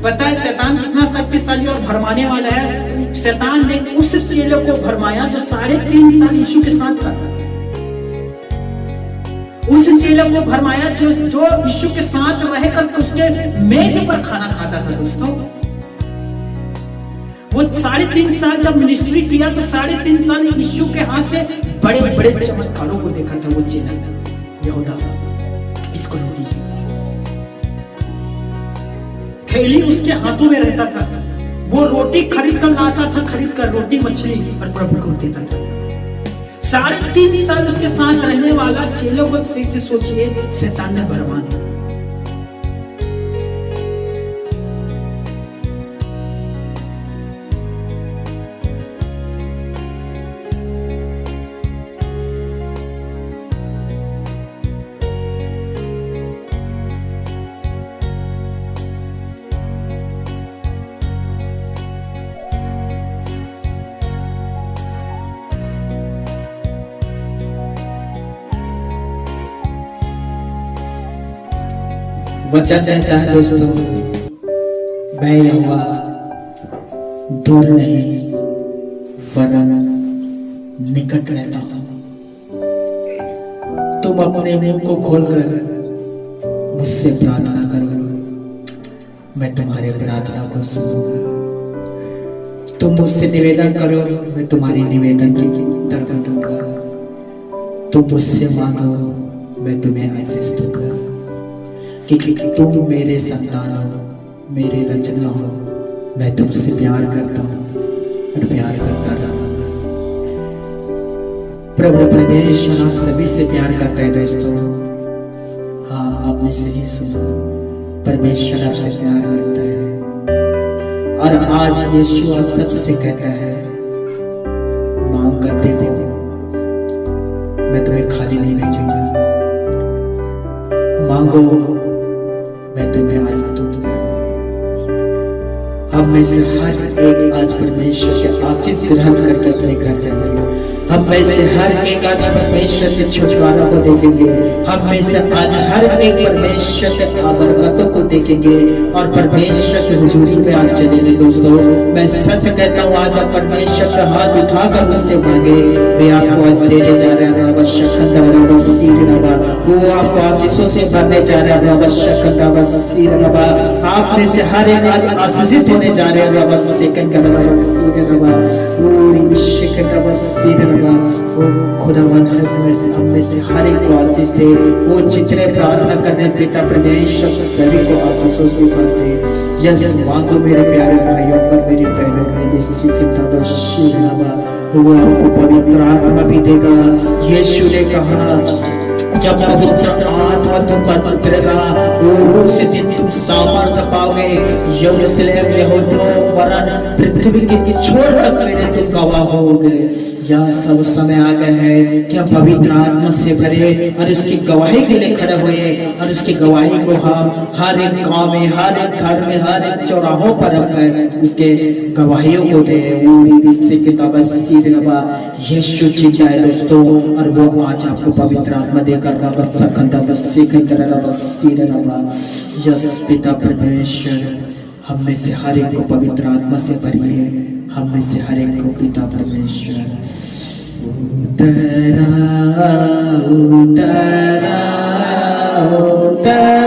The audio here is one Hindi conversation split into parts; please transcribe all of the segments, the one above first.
पता है शैतान कितना शक्तिशाली और भरमाने वाला है। शैतान ने उस चेले को भरमाया जो 3.5 साल यीशु के साथ था। उस चेले को भरमाया जो यीशु के साथ रहकर उसके मेज पर खाना खाता था। दोस्तों वो 3.5 साल जब मिनिस्ट्री किया तो 3.5 साल यीशु के हाथ से बड़े बड़े चमत्कारों को देखा था। वो चेला यहूदा, इसको रोटी थैली उसके हाथों में रहता था। वो रोटी खरीद कर लाता था, खरीद कर रोटी मछली और प्रभु को देता था। 3.5 साल उसके साथ रहने वाला चेलों को सही से सोचिए, शैतान ने भरमा दिया। वचन कहता है दोस्तों, मैं यहोवा दूर नहीं वरन निकट रहता हूं। तुम अपने मुंह को खोलकर मुझसे प्रार्थना करो, मैं तुम्हारे प्रार्थना को सुनूंगा। तुम मुझसे निवेदन करो, मैं तुम्हारी निवेदन की उत्तर दूंगा। तुम मुझसे मांगो, मैं तुम्हें आशीष दूंगा। क्योंकि तुम मेरे संतान हो, मेरे रचना हो। मैं तुमसे प्यार करता हूँ और प्यार करता रहूंगा। प्रभु परमेश्वर आप सभी से प्यार करता है दोस्तों। हाँ, आपने सही सुना, परमेश्वर आपसे प्यार करता है। और आज यीशु आप सबसे कहता है, मांग कर देखो, मैं तुम्हें खाली नहीं भेजूंगा। मांगो, मैं तुम्हें आज दूंगा। हम में से हर एक आज परमेश्वर के आशीष ग्रहण करके अपने घर जाएंगे। हम में से हर एक आज परमेश्वर के छुटकारा को देखेंगे। हम में से आज हर एक परमेश्वर के बरकतों को देखेंगे और परमेश्वर की हुजूरी में आज चलेंगे। दोस्तों मैं सच कहता हूँ, आज आप परमेश्वर से हाथ उठाकर उससे मांगे, वे आपको आज देने जा रहे हैं। वो आपको आशीषों से भरने जा रहे हैं। आप में से हर एक आज आशीषित होने जा रहे हैं। खुदावन हम में से हर एक को आशीष दे। वो जितने प्रार्थना करने पिता परमेश्वर सभी को आशीषों से भर दे। यस, मांगो मेरे प्यारे भाइयों और मेरी बहनों में वो आपको पवित्र आत्मा भी देगा। यीशु ने कहा, जब पवित्र आत्मा तुम पर उतरेगा, उस दिन तुम सामर्थ पाओगे। यरूशलेम, यहूदा वरन पृथ्वी के छोर तक मेरे तुम गवाह होगे। यह सब समय आ गया है कि हम पवित्र आत्मा से भरे और उसकी गवाही के लिए खड़े हुए और उसकी गवाही को हम हर एक गांव में, हर एक घर में, हर एक चौराहों पर उसके गवाहियों को दे। यीशु जिंदा है दोस्तों, और वो आज आपको पवित्र आत्मा देकर यस पिता परमेश्वर हम में से हर एक को पवित्र आत्मा से भरिए। हम में से हर एक को पिता परमेश्वर उतरा उतरा उतरा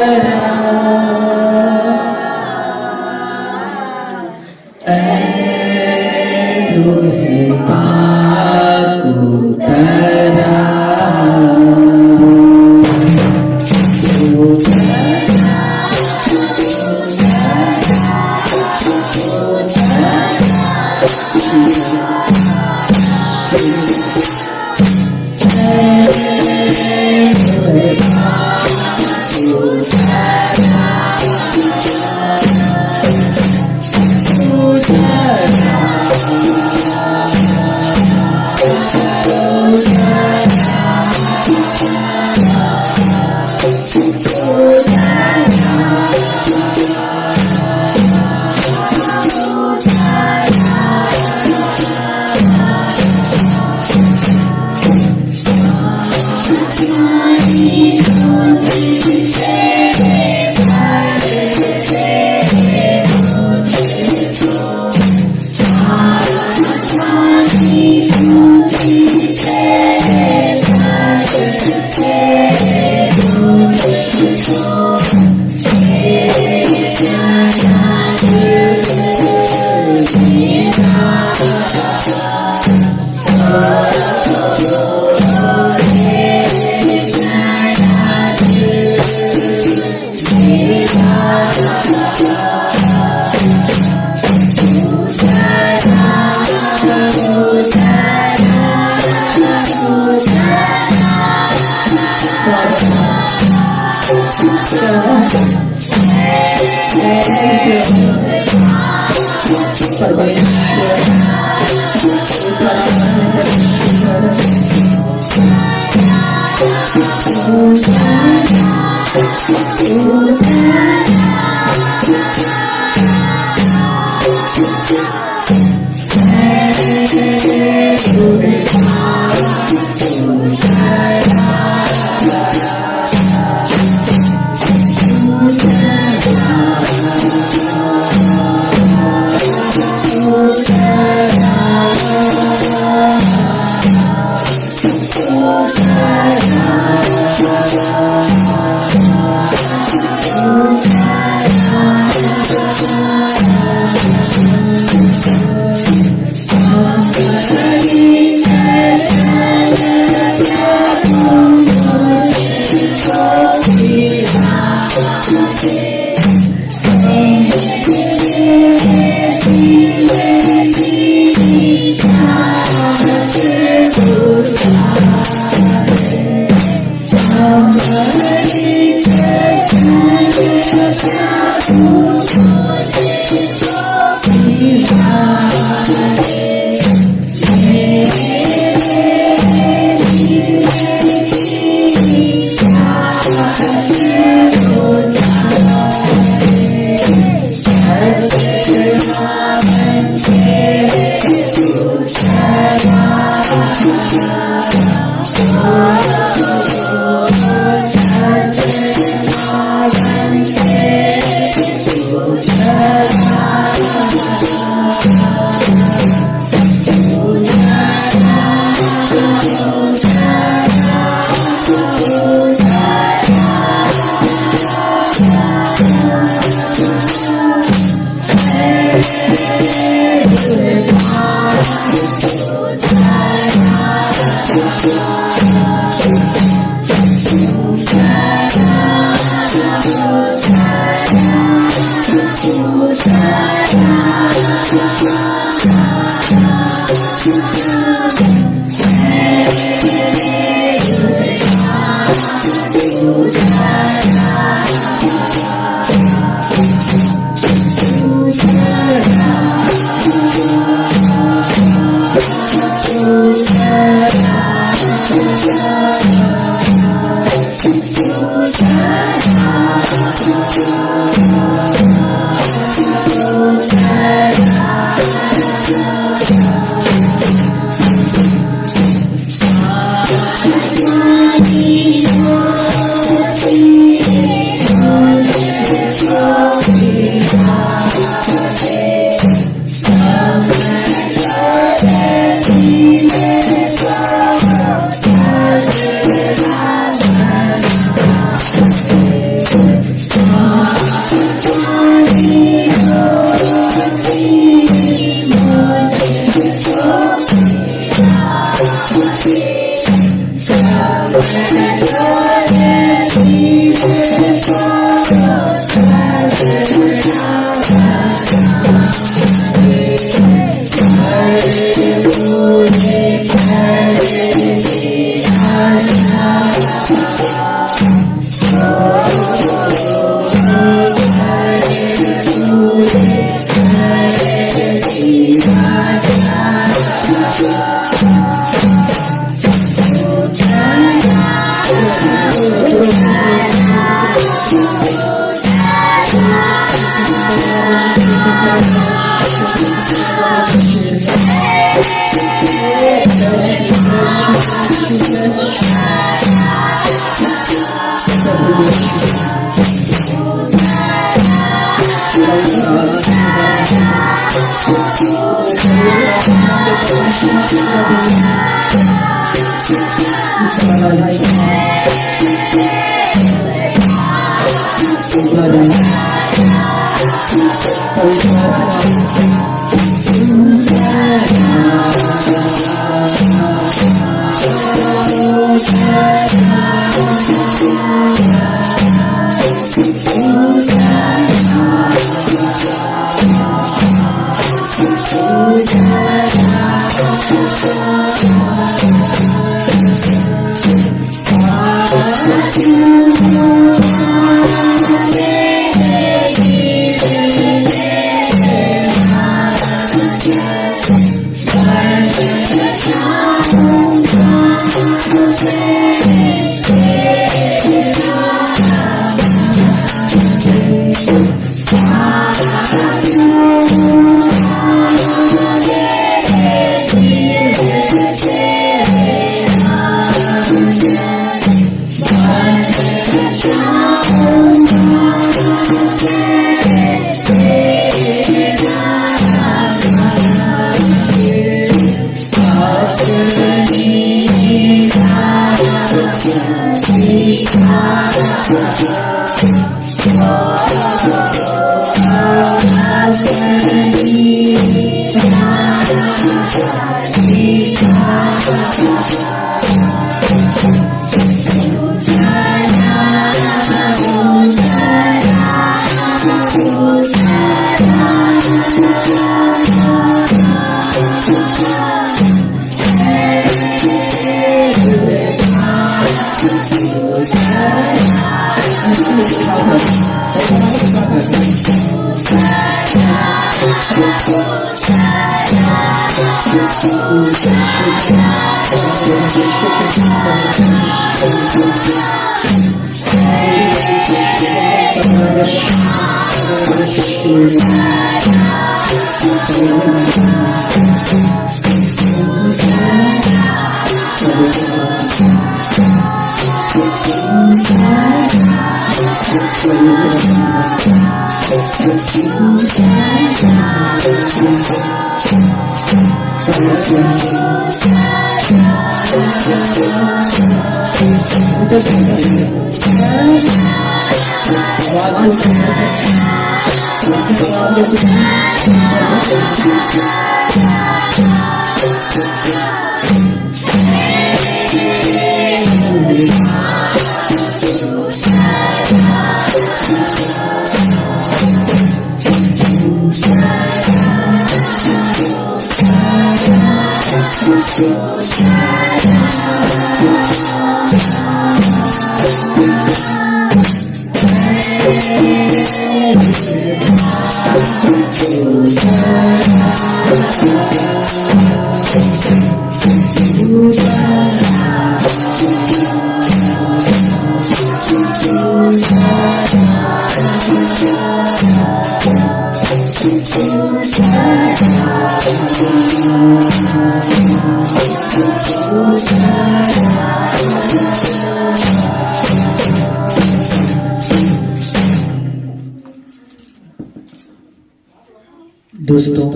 दोस्तों,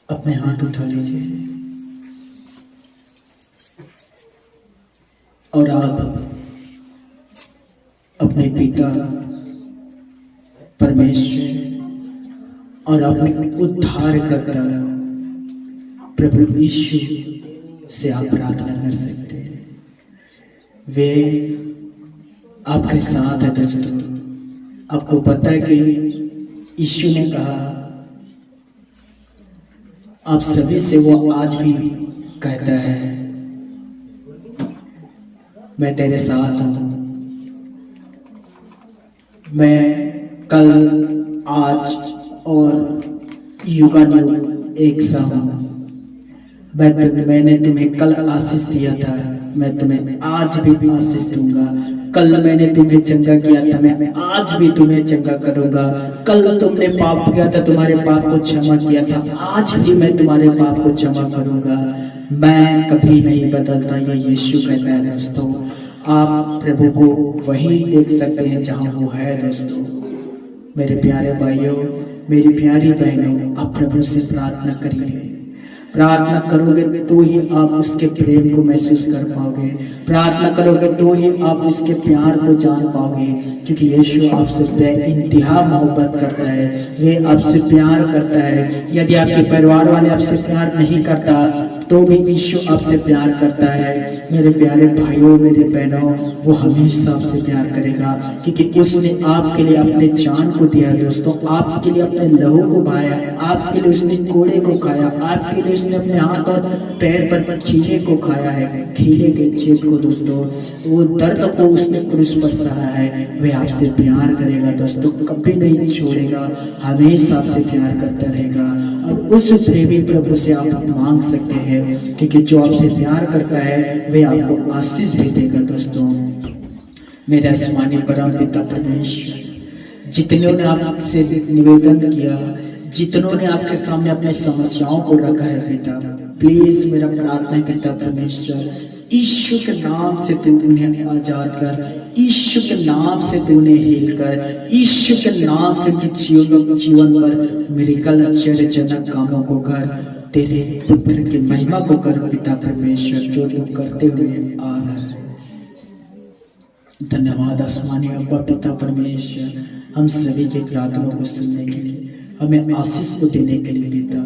अपने हाथ उठा लीजिए और आप अपने पिता परमेश्वर और अपने उद्धारकर्ता प्रभु यीशु से आप प्रार्थना कर सकते हैं। वे आपके साथ है। दोस्तों, आपको पता है कि यीशु ने कहा आप सभी से, वो आज भी कहता है मैं तेरे साथ हूं। मैं कल, आज और युगानुयुग एक सा हूं। मैंने तुम्हें कल आशीष दिया था, मैं तुम्हें आज भी आशीष दूंगा। कल मैंने तुम्हें चंगा किया था, मैं आज भी तुम्हें चंगा करूंगा। कल तुमने पाप किया था, तुम्हारे पाप को क्षमा किया था, आज भी मैं तुम्हारे पाप को क्षमा करूंगा। मैं कभी नहीं बदलता, ये यीशु कहता है। दोस्तों, आप प्रभु को वहीं देख सकते हैं जहां वो है। दोस्तों, मेरे प्यारे भाइयों, मेरी प्यारी बहनों, आप प्रभु से प्रार्थना करिए। प्रार्थना करोगे तो ही आप उसके प्रेम को महसूस कर पाओगे। प्रार्थना करोगे तो ही आप उसके प्यार को जान पाओगे, क्योंकि यीशु आपसे बेइंतहा मोहब्बत करता है। वे आपसे प्यार करता है। यदि आपके परिवार वाले आपसे प्यार नहीं करता तो भी यीशु आपसे प्यार करता है। मेरे प्यारे भाइयों, मेरे बहनों, वो हमेशा आपसे प्यार करेगा, क्योंकि उसने आपके लिए अपने जान को दिया। दोस्तों, आपके लिए अपने लहू को बहाया, आपके लिए उसने कोड़े को खाया, आपके लिए उसने अपने हाथ और पैर पर खीले को खाया है, खीले के छेद को। दोस्तों, वो दर्द को उसने क्रूस पर सहा है। वे आपसे प्यार करेगा। दोस्तों, कभी नहीं छोड़ेगा, हमेशा आपसे प्यार करता रहेगा। और उस प्रेमी प्रभु से आप मांग सकते हैं, क्योंकि जो आपसे प्यार करता है वे आपको आशीष भी देगा। दोस्तों, मेरे आसमानी परम पिता परमेश्वर, जितने ने आपसे निवेदन किया, जितनों ने आपके सामने अपने समस्याओं को रखा है पिता, प्लीज मेरा प्रार्थना है पिता परमेश्वर, यीशु के नाम से तू उन्हें आजाद कर, यीशु के नाम से तू उन्हें हील कर, यीशु के नाम से जीवन पर मिरेकल आश्चर्यजनक कामों को कर, तेरे पुत्र की महिमा को कर पिता परमेश्वर, जो तू करते हुए आ रहा है। धन्यवाद आसमानी अब्बा पिता परमेश्वर, हम सभी के प्रार्थनाओं को सुनने के लिए, हमें आशीष को देने के लिए पिता,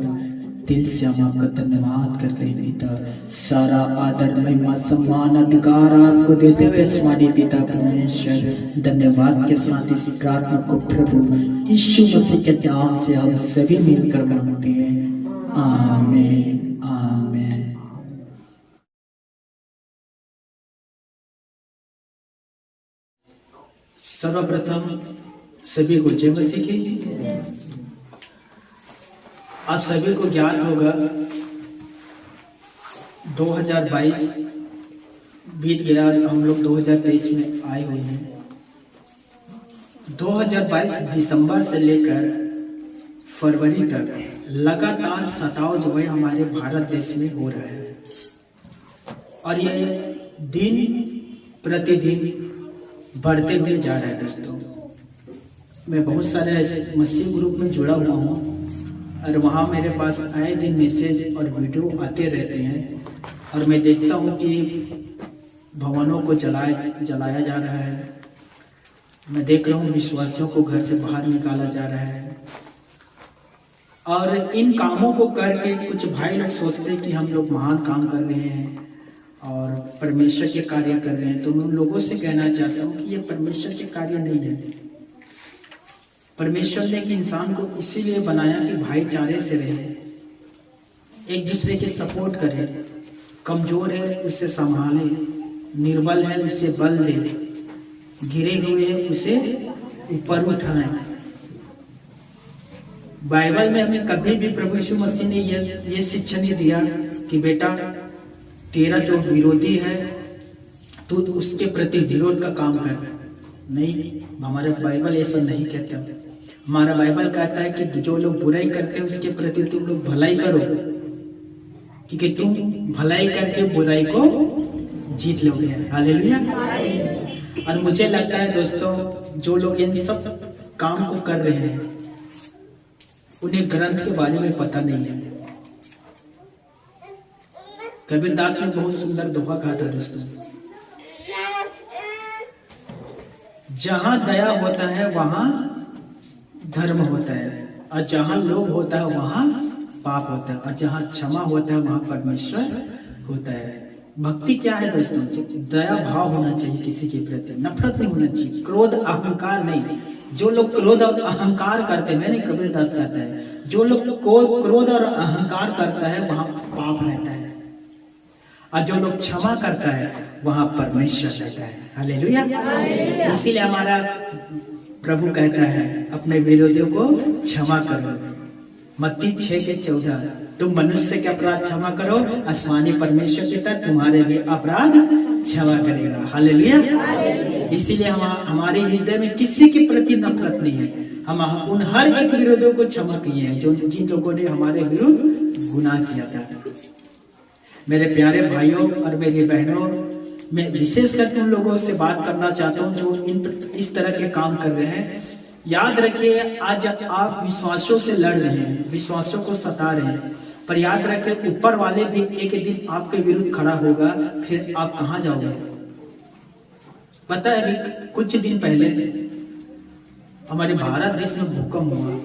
दिल से हम आपका धन्यवाद करते हैं पिता। सारा आदर महिमा सम्मान अधिकार आपको देते हुए आसमानी पिता परमेश्वर, धन्यवाद के साथ इस प्रार्थना को प्रभु यीशु मसीह के नाम से हम सभी मिलकर मांगते हैं, आमीन आमीन। सर्वप्रथम सभी को जय मसीह की। आप सभी को ज्ञात होगा 2022 बीत गया, हम लोग 2023 में आए हुए हैं। 2022 दिसंबर से लेकर फरवरी तक लगातार सताव जो है हमारे भारत देश में हो रहा है, और ये दिन प्रतिदिन बढ़ते हुए जा रहा है। दोस्तों, मैं बहुत सारे ऐसे मसीह ग्रुप में जुड़ा हुआ हूँ, और वहाँ मेरे पास आए दिन मैसेज और वीडियो आते रहते हैं, और मैं देखता हूँ कि भवनों को जलाया जा रहा है। मैं देख रहा हूँ विश्वासियों को घर से बाहर निकाला जा रहा है, और इन कामों को करके कुछ भाई लोग सोचते हैं कि हम लोग महान काम कर रहे हैं और परमेश्वर के कार्य कर रहे हैं। तो मैं उन लोगों से कहना चाहता हूँ कि ये परमेश्वर के कार्य नहीं है। परमेश्वर ने कि इंसान को इसीलिए बनाया कि भाईचारे से रहे, एक दूसरे के सपोर्ट करे, कमजोर है उसे संभाले, निर्बल है उसे बल दे, गिरे हुए हैं उसे ऊपर उठाए। बाइबल में हमें कभी भी प्रभु यीशु मसीह ने ये शिक्षा नहीं दिया कि बेटा तेरा जो विरोधी है तू उसके प्रति विरोध का काम कर। नहीं, हमारा बाइबल ऐसा नहीं कहता। हमारा बाइबल कहता है कि जो लोग बुराई करते हैं उसके प्रति तुम लोग भलाई करो, क्योंकि तुम भलाई करके बुराई को जीत लोगे। हालेलुया। और मुझे लगता है दोस्तों, जो लोग इन सब काम को कर रहे हैं उन्हें ग्रंथ के बारे में पता नहीं है। कबीरदास ने बहुत सुंदर दोहा कहा था दोस्तों, जहां दया होता है वहां धर्म होता है, और जहां लोभ होता है वहां पाप होता है, और जहां क्षमा होता है वहां परमेश्वर होता है। भक्ति क्या है दोस्तों? दया भाव होना चाहिए किसी के प्रति, नफरत नहीं होना चाहिए, क्रोध अहंकार नहीं। जो लोग क्रोध और अहंकार करते हैं, मैंने कबीरदास कहता है, जो लोग क्रोध और अहंकार करता है वहां पाप रहता है, और जो लोग क्षमा करता है वहां परमेश्वर रहता है। हालेलुया। इसीलिए हमारा प्रभु कहता है अपने विरोधियों को क्षमा करो। मत्ती 6:14, तुम मनुष्य के अपराध क्षमा करो, आसमानी परमेश्वर पिता तुम्हारे लिए अपराध क्षमा करेगा। हालेलुया। इसीलिए हमारे हृदय में किसी के प्रति नफरत नहीं है। हम उन हर एक विरोधियों को क्षमा किए हैं जो जिन लोगों ने हमारे विरुद्ध गुनाह किया था। मेरे प्यारे भाइयों और मेरी बहनों, मैं विशेष करके उन लोगों से बात करना चाहता हूं जो इस तरह के काम कर रहे हैं। याद रखिए, आज आप विश्वासों से लड़ रहे हैं, विश्वासों को सता रहे हैं, पर याद रखिए ऊपर वाले भी एक दिन आपके विरुद्ध खड़ा होगा, फिर आप कहां जाओगे? पता है, अभी कुछ दिन पहले हमारे भारत देश में भूकंप हुआ।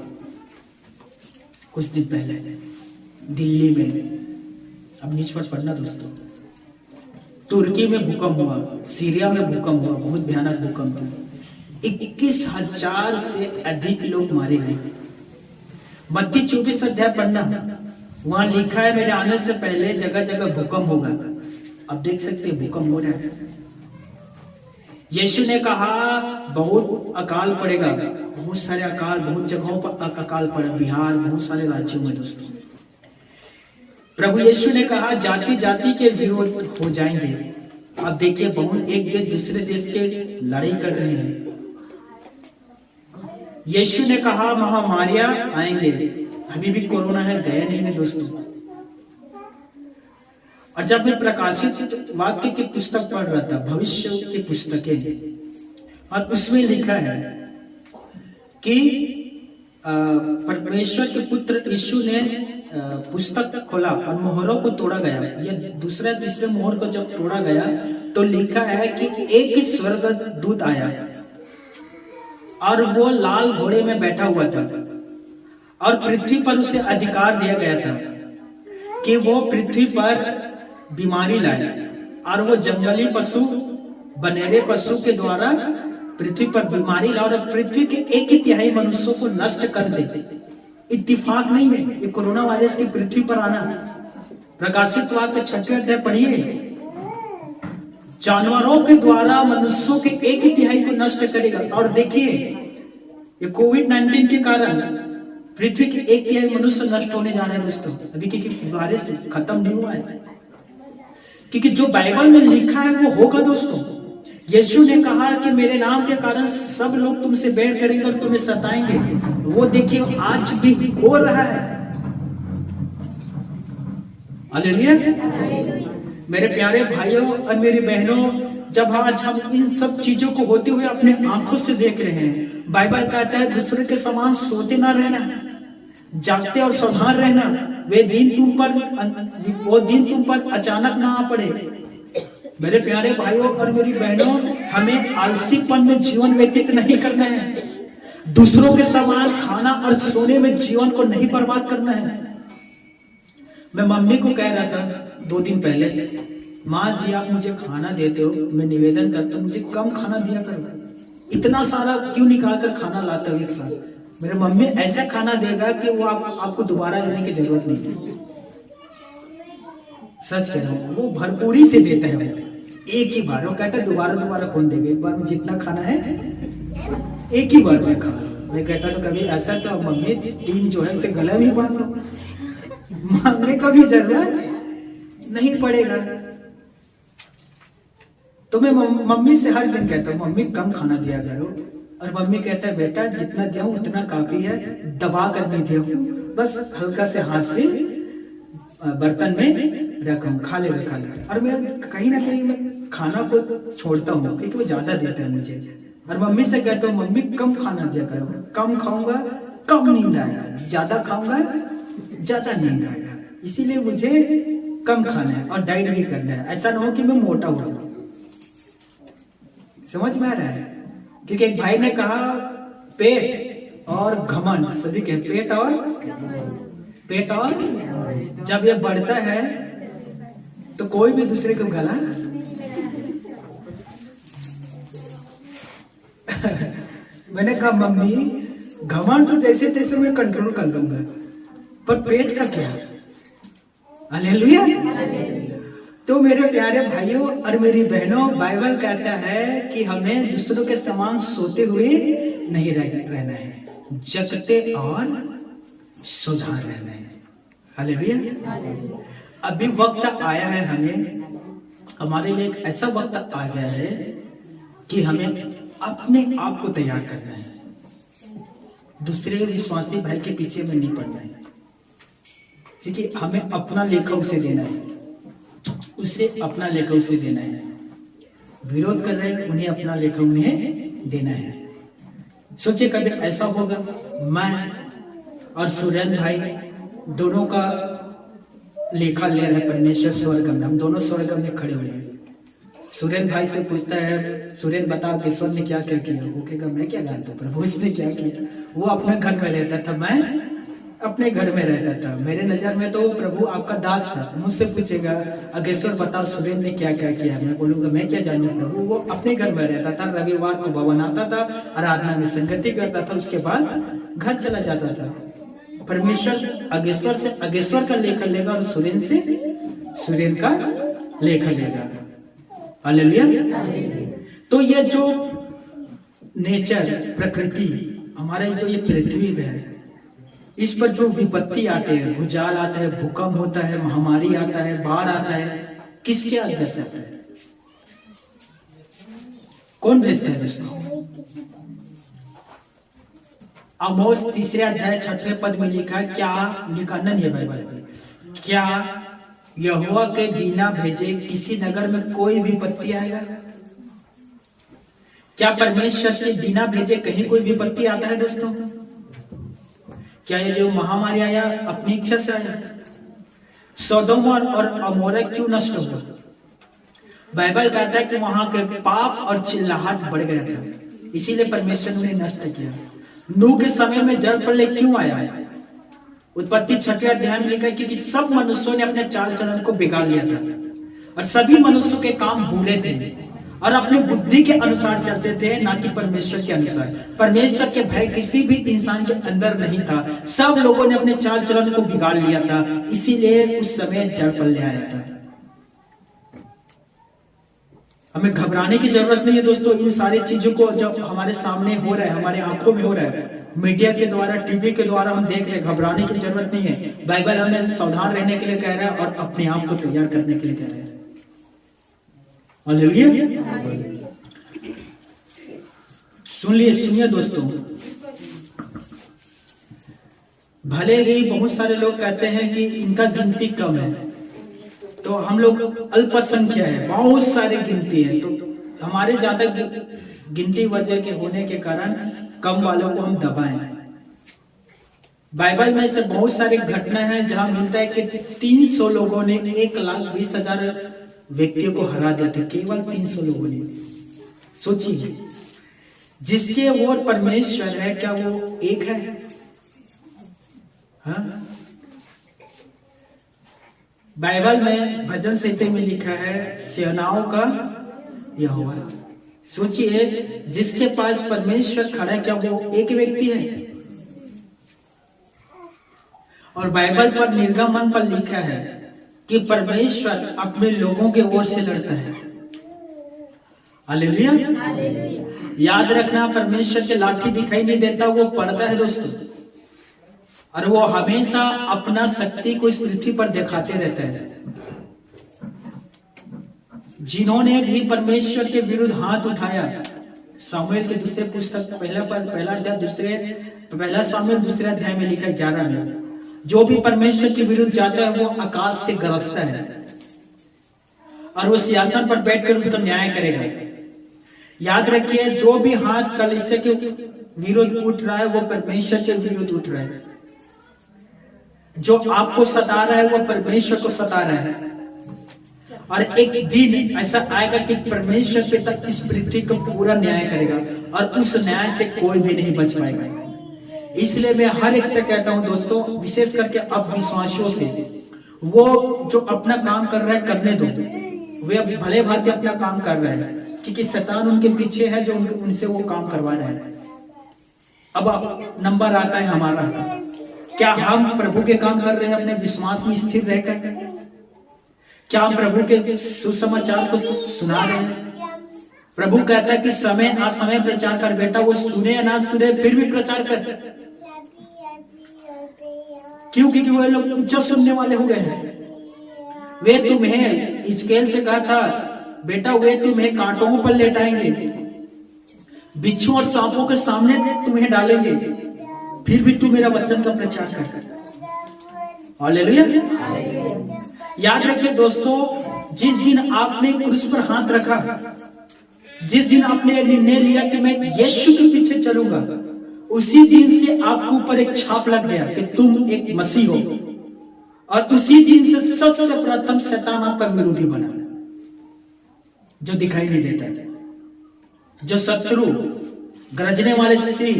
कुछ दिन पहले दिल्ली में, अब नीच पर पढ़ना दोस्तों, तुर्की में भूकंप हुआ, सीरिया में भूकंप हुआ, बहुत भयानक भूकंप था। 21,000 से अधिक लोग मारे गए। मत्ती 24 अध्याय पढ़ना, वहां लिखा है मेरे आने से पहले जगह जगह भूकंप होगा। अब देख सकते हैं भूकंप हो रहा है। यीशु ने कहा बहुत अकाल पड़ेगा, बहुत सारे अकाल, बहुत जगहों पर अकाल पड़ा, बिहार, बहुत सारे राज्यों में दोस्तों। प्रभु यीशु ने कहा जाति जाति के विरोध हो जाएंगे। अब देखिए, बहुत एक देश दूसरे देश के लड़ाई कर रहे हैं। यीशु ने कहा महामारियां आएंगे, अभी भी कोरोना है, गया नहीं है दोस्तों। और जब मैं प्रकाशित वाक्य की पुस्तक पढ़ रहा था, भविष्य की पुस्तकें, और उसमें लिखा है कि परमेश्वर के पुत्र यीशु ने पुस्तक खोला और मोहरों को तोड़ा गया। ये दूसरे तीसरे मोहर को जब तोड़ा गया तो लिखा है कि एक ही स्वर्गदूत आया और वो लाल घोड़े में बैठा हुआ था और पृथ्वी पर उसे अधिकार दिया गया था कि वो पृथ्वी पर बीमारी लाए और वो जंगली पशु, बनेरे पशु के द्वारा पृथ्वी पर बीमारी लाए और पृथ्वी के 1/3 मनुष्यों को नष्ट कर दे। इत्तेफाक नहीं है ये कोरोना वायरस की पृथ्वी पर आना। प्रकाशित वाक्य 6वें अध्याय पढ़िए, जानवरों के द्वारा मनुष्यों के 1/3 को नष्ट करेगा। और देखिए ये कोविड-19 के कारण पृथ्वी के 1/3 मनुष्य नष्ट होने जा रहे हैं दोस्तों, अभी क्योंकि वायरस खत्म नहीं हुआ है। क्योंकि जो बाइबल में लिखा है वो होगा दोस्तों। यीशु ने कहा कि मेरे नाम के कारण सब लोग तुमसे बैर करेंगे और तुम्हें सताएंगे। वो देखिए आज भी हो रहा है। हालेलुया। मेरे प्यारे भाइयों और मेरी बहनों, जब आज हम इन सब चीजों को होते हुए अपने आंखों से देख रहे हैं, बाइबल कहता है दूसरे के समान सोते ना रहना, जागते और सावधान रहना। वो दिन तुम पर अचानक ना आ पड़े। मेरे प्यारे भाइयों और मेरी बहनों, हमें आलसीपन में जीवन व्यतीत नहीं करना है। दूसरों के समान खाना और सोने में जीवन को नहीं बर्बाद करना है। मैं मम्मी को कह रहा था 2 दिन पहले, माँ जी आप मुझे खाना देते हो, मैं निवेदन करता हूँ मुझे कम खाना दिया करो, इतना सारा क्यों निकाल कर खाना लाते हो एक साथ। मेरे मम्मी ऐसा खाना देगा कि वो आपको दोबारा लेने की जरूरत नहीं है। सच कह रहा हूँ, वो भरपूरी से देता है, एक ही बार। वो कहता है दोबारा कौन देगा, एक बार में जितना खाना है एक ही बार में खा। मैं कहता तो कभी ऐसा तो मम्मी 3 जो है उसे गला भी बांध दो, मांगने का भी जरूरत नहीं पड़ेगा। तो मैं मम्मी से हर दिन कहता हूँ मम्मी कम खाना दिया करो, और मम्मी कहता है बेटा जितना दिया हूँ उतना काफी है, दबा कर नहीं दिया हूँ, बस हल्का से हाथ से बर्तन में रखा, खा ले। और मैं कहीं ना कहीं मैं खाना को छोड़ता हूँ क्योंकि वो ज्यादा देता है मुझे। और मम्मी से कहता हूँ मम्मी कम खाना दिया करो, कम खाऊंगा कम नींद आएगा, ज्यादा खाऊंगा ज्यादा नींद आएगा, इसीलिए मुझे कम खाना है और डाइट भी करना है, ऐसा ना हो कि मैं मोटा हो जाऊं। समझ में आ रहा है? क्योंकि एक भाई ने कहा पेट और घमंड, सभी कहे पेट और जब ये बढ़ता है तो कोई भी दूसरे को गला मैंने कहा मम्मी घमंड तो जैसे तैसे मैं कंट्रोल कर लूंगा, पर पेट का क्या? हालेलुया। तो मेरे प्यारे भाइयों और मेरी बहनों, बाइबल कहता है कि हमें दूसरों के समान सोते हुए नहीं रहना है, जगते और सुधार रहना है। हालेलुया। अभी वक्त आया है, हमारे लिए एक ऐसा वक्त आ गया है कि हमें अपने आप को तैयार करना है, दूसरे विश्वासी भाई के पीछे में नहीं पड़ना है, क्योंकि हमें अपना लेखा उसे देना है, उसे अपना लेखा उसे देना है। विरोध कर रहे हैं उन्हें अपना लेखा उन्हें देना है। सोचिए कभी ऐसा होगा मैं और सुरेंद्र भाई दोनों का लेखा ले रहे परमेश्वर स्वर्ग में, हम दोनों स्वर्ग में खड़े हुए हैं। सुरेंद्र भाई से पूछता है सुरेंद्र बताओ ईश्वर ने क्या क्या किया? वो कहेगा मैं क्या जानता हूँ प्रभु इसने क्या किया। वो अपने घर में रहता था, मैं अपने घर में रहता था, मेरे नजर में तो प्रभु आपका दास था। मुझसे पूछेगा अगेश्वर बताओ सुरेंद्र ने क्या क्या किया, मैं बोलूंगा मैं क्या जानू प्रभु। वो अपने घर में रहता था, रविवार को भवन आता था, आराधना में संगति करता था, उसके बाद घर चला जाता था। परमेश्वर अगेश्वर से अगेश्वर का लेखा लेगा और सुरेंद्र से सुरेंद्र का लेखा लेगा। हालेलुया। तो ये जो नेचर प्रकृति हमारे जो ये पृथ्वी है, इस पर जो विपत्ति आते हैं, भूचाल आता है, भूकंप होता है, महामारी आता है, बाढ़ आता है, किसके आज्ञा से आता है? कौन भेजता है दोस्तों? आमोस 3 अध्याय 6वें पद में लिखा है, क्या लिखा नहीं है बाइबल में, क्या यहोवा के बिना भेजे किसी नगर में कोई विपत्ति आएगा? क्या परमेश्वर के बिना भेजे कहीं कोई विपत्ति आता है दोस्तों? क्या ये जो महामारी आया अपनी इच्छा से आया? सोदोम और अमोरा क्यों नष्ट हुआ? बाइबल कहता है कि वहां के पाप और चिल्लाहट बढ़ गया था, इसीलिए परमेश्वर ने नष्ट किया। नूह के समय में जल प्रलय क्यों आया? उत्पत्ति 6वें अध्याय में लिखा है क्योंकि सब मनुष्यों ने अपने चाल चलन को बिगाड़ लिया था और सभी मनुष्यों के काम बुरे थे और अपनी बुद्धि के अनुसार चलते थे, ना कि परमेश्वर के अनुसार। परमेश्वर के भय किसी भी इंसान के अंदर नहीं था, सब लोगों ने अपने चाल चलन को बिगाड़ लिया था, इसीलिए उस समय जल प्रलय आया था। हमें घबराने की जरूरत नहीं है दोस्तों। इन सारी चीजों को जब हमारे सामने हो रहा है, हमारे आंखों में हो रहा है, मीडिया के द्वारा, टीवी के द्वारा हम देख रहे हैं, घबराने की जरूरत नहीं है। बाइबल हमें सावधान रहने के लिए कह रहा है और अपने आप को तैयार करने के लिए कह रहा है। हालेलुया। सुनिए दोस्तों, भले ही बहुत सारे लोग कहते हैं कि इनका गिनती कम है, तो हम लोग अल्पसंख्या है, बहुत सारी गिनती है, तो हमारे ज्यादा गिनती वजह के होने के कारण कम वालों को हम दबाएं। बाइबल में से बहुत सारी घटना है जहां मिलता है कि 300 लोगों ने 1,20,000 व्यक्तियों को हरा दिया था, केवल 300 लोगों ने। सोचिए, जिसके ओर परमेश्वर है, क्या वो एक है? हाँ? बाइबल में भजन संहिता में लिखा है, सेनाओं का यहोवा। सोचिए, जिसके पास परमेश्वर खड़ा है, क्या वो एक व्यक्ति है? और बाइबल पर निर्गमन पर लिखा है कि परमेश्वर अपने लोगों के ओर से लड़ता है। हालेलुया। याद रखना, परमेश्वर के लाठी दिखाई नहीं देता, वो पड़ता है दोस्तों, और वो हमेशा अपना शक्ति को इस पृथ्वी पर दिखाते रहता है। जिन्होंने भी परमेश्वर के विरुद्ध हाथ उठाया, सामुएल के दूसरे पुस्तक पहला सामुएल 2 अध्याय में लिखा 11 में, जो भी परमेश्वर के विरुद्ध जाता है वो आकाश से गरजता है और वो सिंहासन पर बैठकर उसका न्याय करेगा। याद रखिए, जो भी हाथ कलीसिया के विरुद्ध उठ रहा है वो परमेश्वर के विरुद्ध उठ रहा है। जो आपको सता रहा है वो परमेश्वर को सता रहा है, और एक दिन ऐसा आएगा कि परमेश्वर पिता इस पृथ्वी को पूरा न्याय करेगा और उस न्याय से कोई भी नहीं बच पाएगा। इसलिए मैं हर एक से कहता हूं दोस्तों, विशेष करके अब विश्वासियों से, वो जो अपना काम कर रहा है करने दो, वे अब भले भांति अपना काम कर रहे हैं, क्योंकि शैतान उनके पीछे है जो उनसे वो काम करवा रहा है। अब नंबर आता है हमारा, क्या हम प्रभु के काम कर रहे हैं अपने विश्वास में स्थिर रहकर? क्या हम प्रभु के सुसमाचार को सुना रहे हैं? प्रभु कहता है कि समय असमय प्रचार कर बेटा, वो सुने या ना सुने फिर भी प्रचार कर। क्यों? क्योंकि वो लोग ऊंचा सुनने वाले हो गए हैं। वे तुम्हें, हिजकेल से कहा था, बेटा वे तुम्हें कांटों पर लेटाएंगे, बिच्छू और सांपों के सामने तुम्हें डालेंगे, फिर भी तू मेरा वचन का प्रचार कर। हालेलुया। याद रखिए दोस्तों, जिस दिन आपने क्रूस पर हाथ रखा, जिस दिन आपने निर्णय लिया कि मैं यीशु के पीछे चलूंगा, उसी दिन से आपके ऊपर एक छाप लग गया कि तुम एक मसीह हो, और उसी दिन से सबसे प्रथम शैतान आपका विरोधी बना, जो दिखाई नहीं देता, जो शत्रु, गरजने वाले सिंह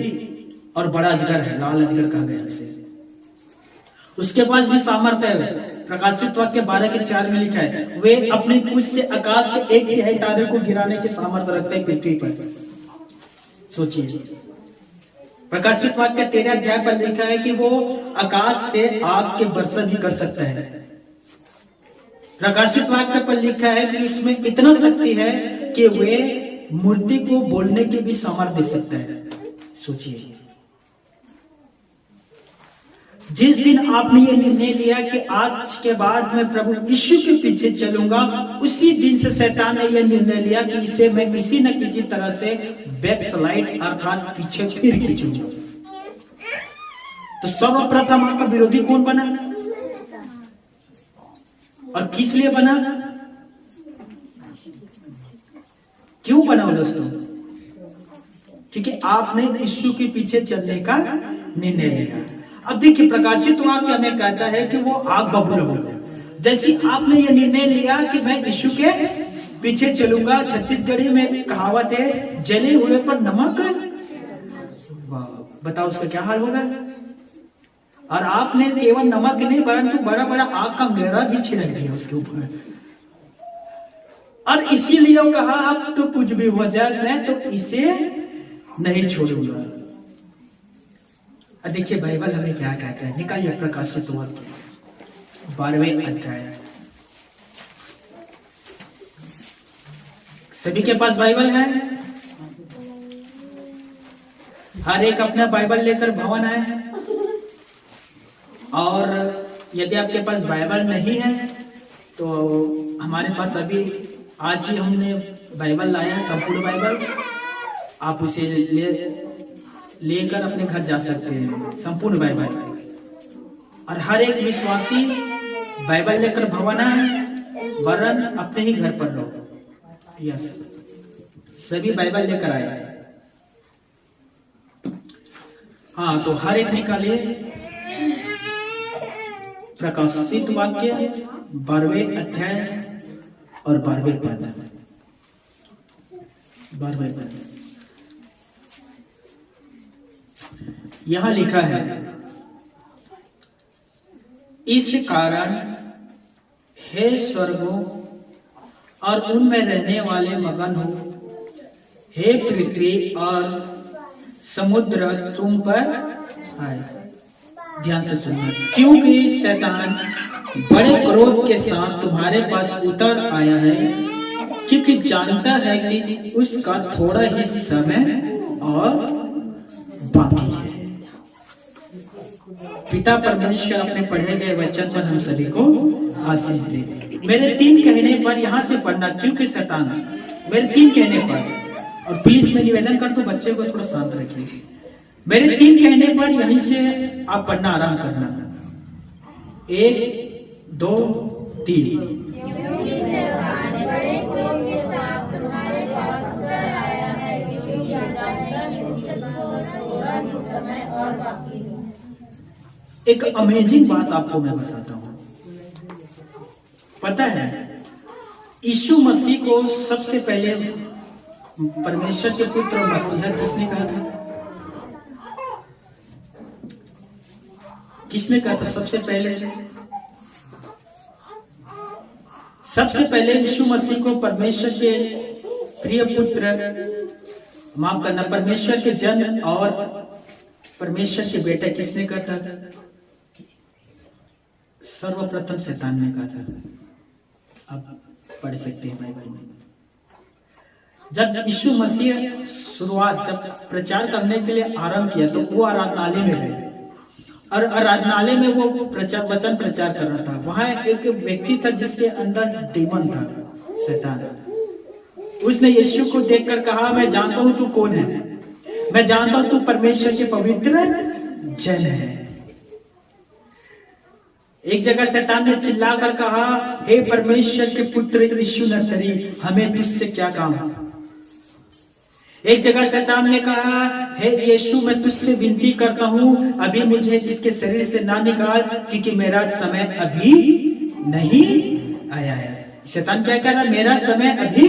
और बड़ा अजगर है, लाल अजगर कहा गया उसे। उसके पास भी सामर्थ्य है। प्रकाशित वाक्य 12:4 में लिखा है, वे अपनी पूंछ से आकाश के 1/3 तारे को गिराने के सामर्थ्य रखते हैं पृथ्वी पर। सोचिए, प्रकाशित वाक्य 13 अध्याय पर लिखा है कि वो आकाश से आग के वर्षा भी कर सकता है। प्रकाशित वाक्य पर लिखा है कि उसमें इतना शक्ति है कि वे मूर्ति को बोलने की भी सामर्थ्य दे सकता है। सोचिए, जिस दिन आपने ये निर्णय लिया कि आज के बाद मैं प्रभु यीशु के पीछे चलूंगा, उसी दिन से शैतान ने यह निर्णय लिया कि इसे मैं किसी न किसी तरह से बैकस्लाइड अर्थात पीछे फिर खींचूंगा। तो सर्वप्रथम आपका विरोधी कौन बना और किस लिए बना, क्यों बना हो दोस्तों? क्योंकि आपने यीशु के पीछे चलने का निर्णय लिया। अब देखिए प्रकाशित वाक्य हमें कहता है कि वो आग बबूला हो गया। जैसे आपने ये निर्णय लिया कि मैं यीशु के पीछे चलूंगा, छत्तीसगढ़ी में कहावत है, जले हुए पर नमक, बताओ उसका क्या हाल होगा। और आपने केवल नमक नहीं परंतु बड़ा बड़ा आग का अंगेरा भी छिड़क दिया उसके ऊपर, और इसीलिए कहा अब तो कुछ भी हो जाए मैं तो इसे नहीं छोड़ूंगा। और देखिए बाइबल हमें क्या कहता है, निकालिए प्रकाशित वाक्य 12वें अध्याय। सभी के पास बाइबल है? हर एक अपना बाइबल लेकर भवन आए हैं। और यदि आपके पास बाइबल नहीं है तो हमारे पास अभी आज ही हमने बाइबल लाया है, संपूर्ण बाइबल। आप उसे लेकर अपने घर जा सकते हैं, संपूर्ण बाइबल। और हर एक विश्वासी बाइबल लेकर भवन आए, वरन अपने ही घर पर रहो। यस, सभी बाइबल लेकर आए। हाँ, तो हर एक निकालिए प्रकाशित वाक्य 12वें अध्याय और 12वें पद। 12वें पद यहां लिखा है, इस कारण हे स्वर्गों और उनमें रहने वाले मगन हो, हे पृथ्वी और समुद्र तुम पर आए। ध्यान से सुनना, क्योंकि शैतान बड़े क्रोध के साथ तुम्हारे पास उतर आया है, क्योंकि जानता है कि उसका थोड़ा ही समय और बाकी है। पिता परमेश्वर अपने पढ़े गए वचन पर हम सभी को आशीष दे। मेरे 3 कहने पर यहां से पढ़ना, क्योंकि शैतान, मेरे 3 कहने पर। और प्लीज मैं निवेदन कर दूं बच्चे को थोड़ा शांत रखिए। मेरे 3 कहने पर यहीं से आप पढ़ना आराम करना। 1 2 3। एक अमेजिंग बात आपको मैं बताता हूं। पता है यीशु मसीह को सबसे पहले परमेश्वर के पुत्र और मसीहा किसने कहा था? किसने कहा था सबसे पहले? सबसे पहले यीशु मसीह को परमेश्वर के प्रिय पुत्र, माफ करना, परमेश्वर के जन और परमेश्वर के बेटा किसने कहा था? सर्वप्रथम शैतान ने कहा था। आप पढ़ सकते हैं बाइबल में। जब यीशु मसीह शुरुआत, जब प्रचार करने के लिए आरंभ किया तो वो आराधनालय में गए, और आराधनालय में वो वचन प्रचार कर रहा था। वहां एक व्यक्ति था जिसके अंदर डीमन था, शैतान। उसने यीशु को देखकर कहा, मैं जानता हूं तू कौन है, मैं जानता हूं तू परमेश्वर के पवित्र जन है। एक जगह शैतान ने चिल्लाकर कहा, हे परमेश्वर के पुत्र यीशु नसरी, हमें तुझसे क्या काम? एक जगह शैतान ने कहा, हे यीशु मैं तुझसे विनती करता हूं, अभी मुझे इसके शरीर से ना निकाल, क्योंकि मेरा समय अभी नहीं आया है। शैतान क्या कह रहा? मेरा समय अभी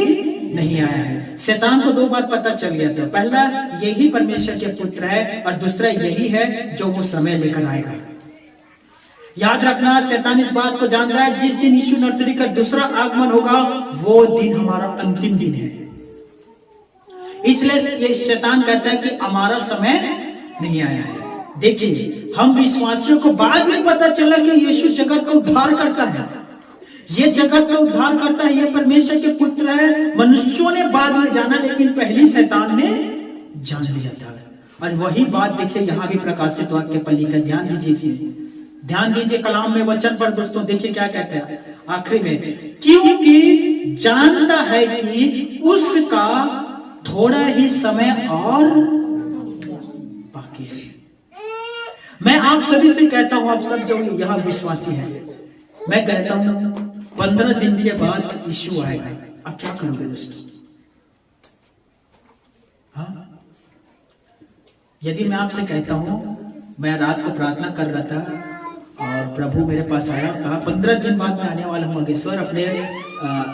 नहीं आया है। शैतान को 2 बात पता चल गया था। पहला, यही परमेश्वर के पुत्र है, और दूसरा यही है जो वो समय लेकर आएगा। याद रखना, शैतान इस बात को जानता है, जिस दिन यीशु नर्सरी का दूसरा आगमन होगा वो दिन हमारा अंतिम दिन है। इसलिए ये शैतान कहता है कि हमारा समय नहीं आया है। देखिए, हम विश्वासियों को बाद में पता चला कि यीशु जगत को उद्धार करता है, ये जगत का उद्धार करता है, ये परमेश्वर के पुत्र है। मनुष्यों ने बाद में जाना, लेकिन पहली शैतान ने जान लिया था। और वही बात देखिए यहाँ भी प्रकाशित वाक्य पर लिखा। ध्यान दीजिए, इसमें ध्यान दीजिए कलाम में, वचन पर दोस्तों। देखिए क्या कहते हैं आखिरी में, क्योंकि जानता है कि उसका थोड़ा ही समय और बाकी है। मैं आप सभी से कहता हूं, आप सब जो यहाँ विश्वासी हैं, मैं कहता हूं 15 दिन के बाद यीशु आएगा। अब क्या करोगे दोस्तों? हाँ, यदि मैं आपसे कहता हूं, मैं रात को प्रार्थना कर रहा था और प्रभु मेरे पास आया, कहा 15 दिन बाद मैं आने वाला हूं मगेश्वर, अपने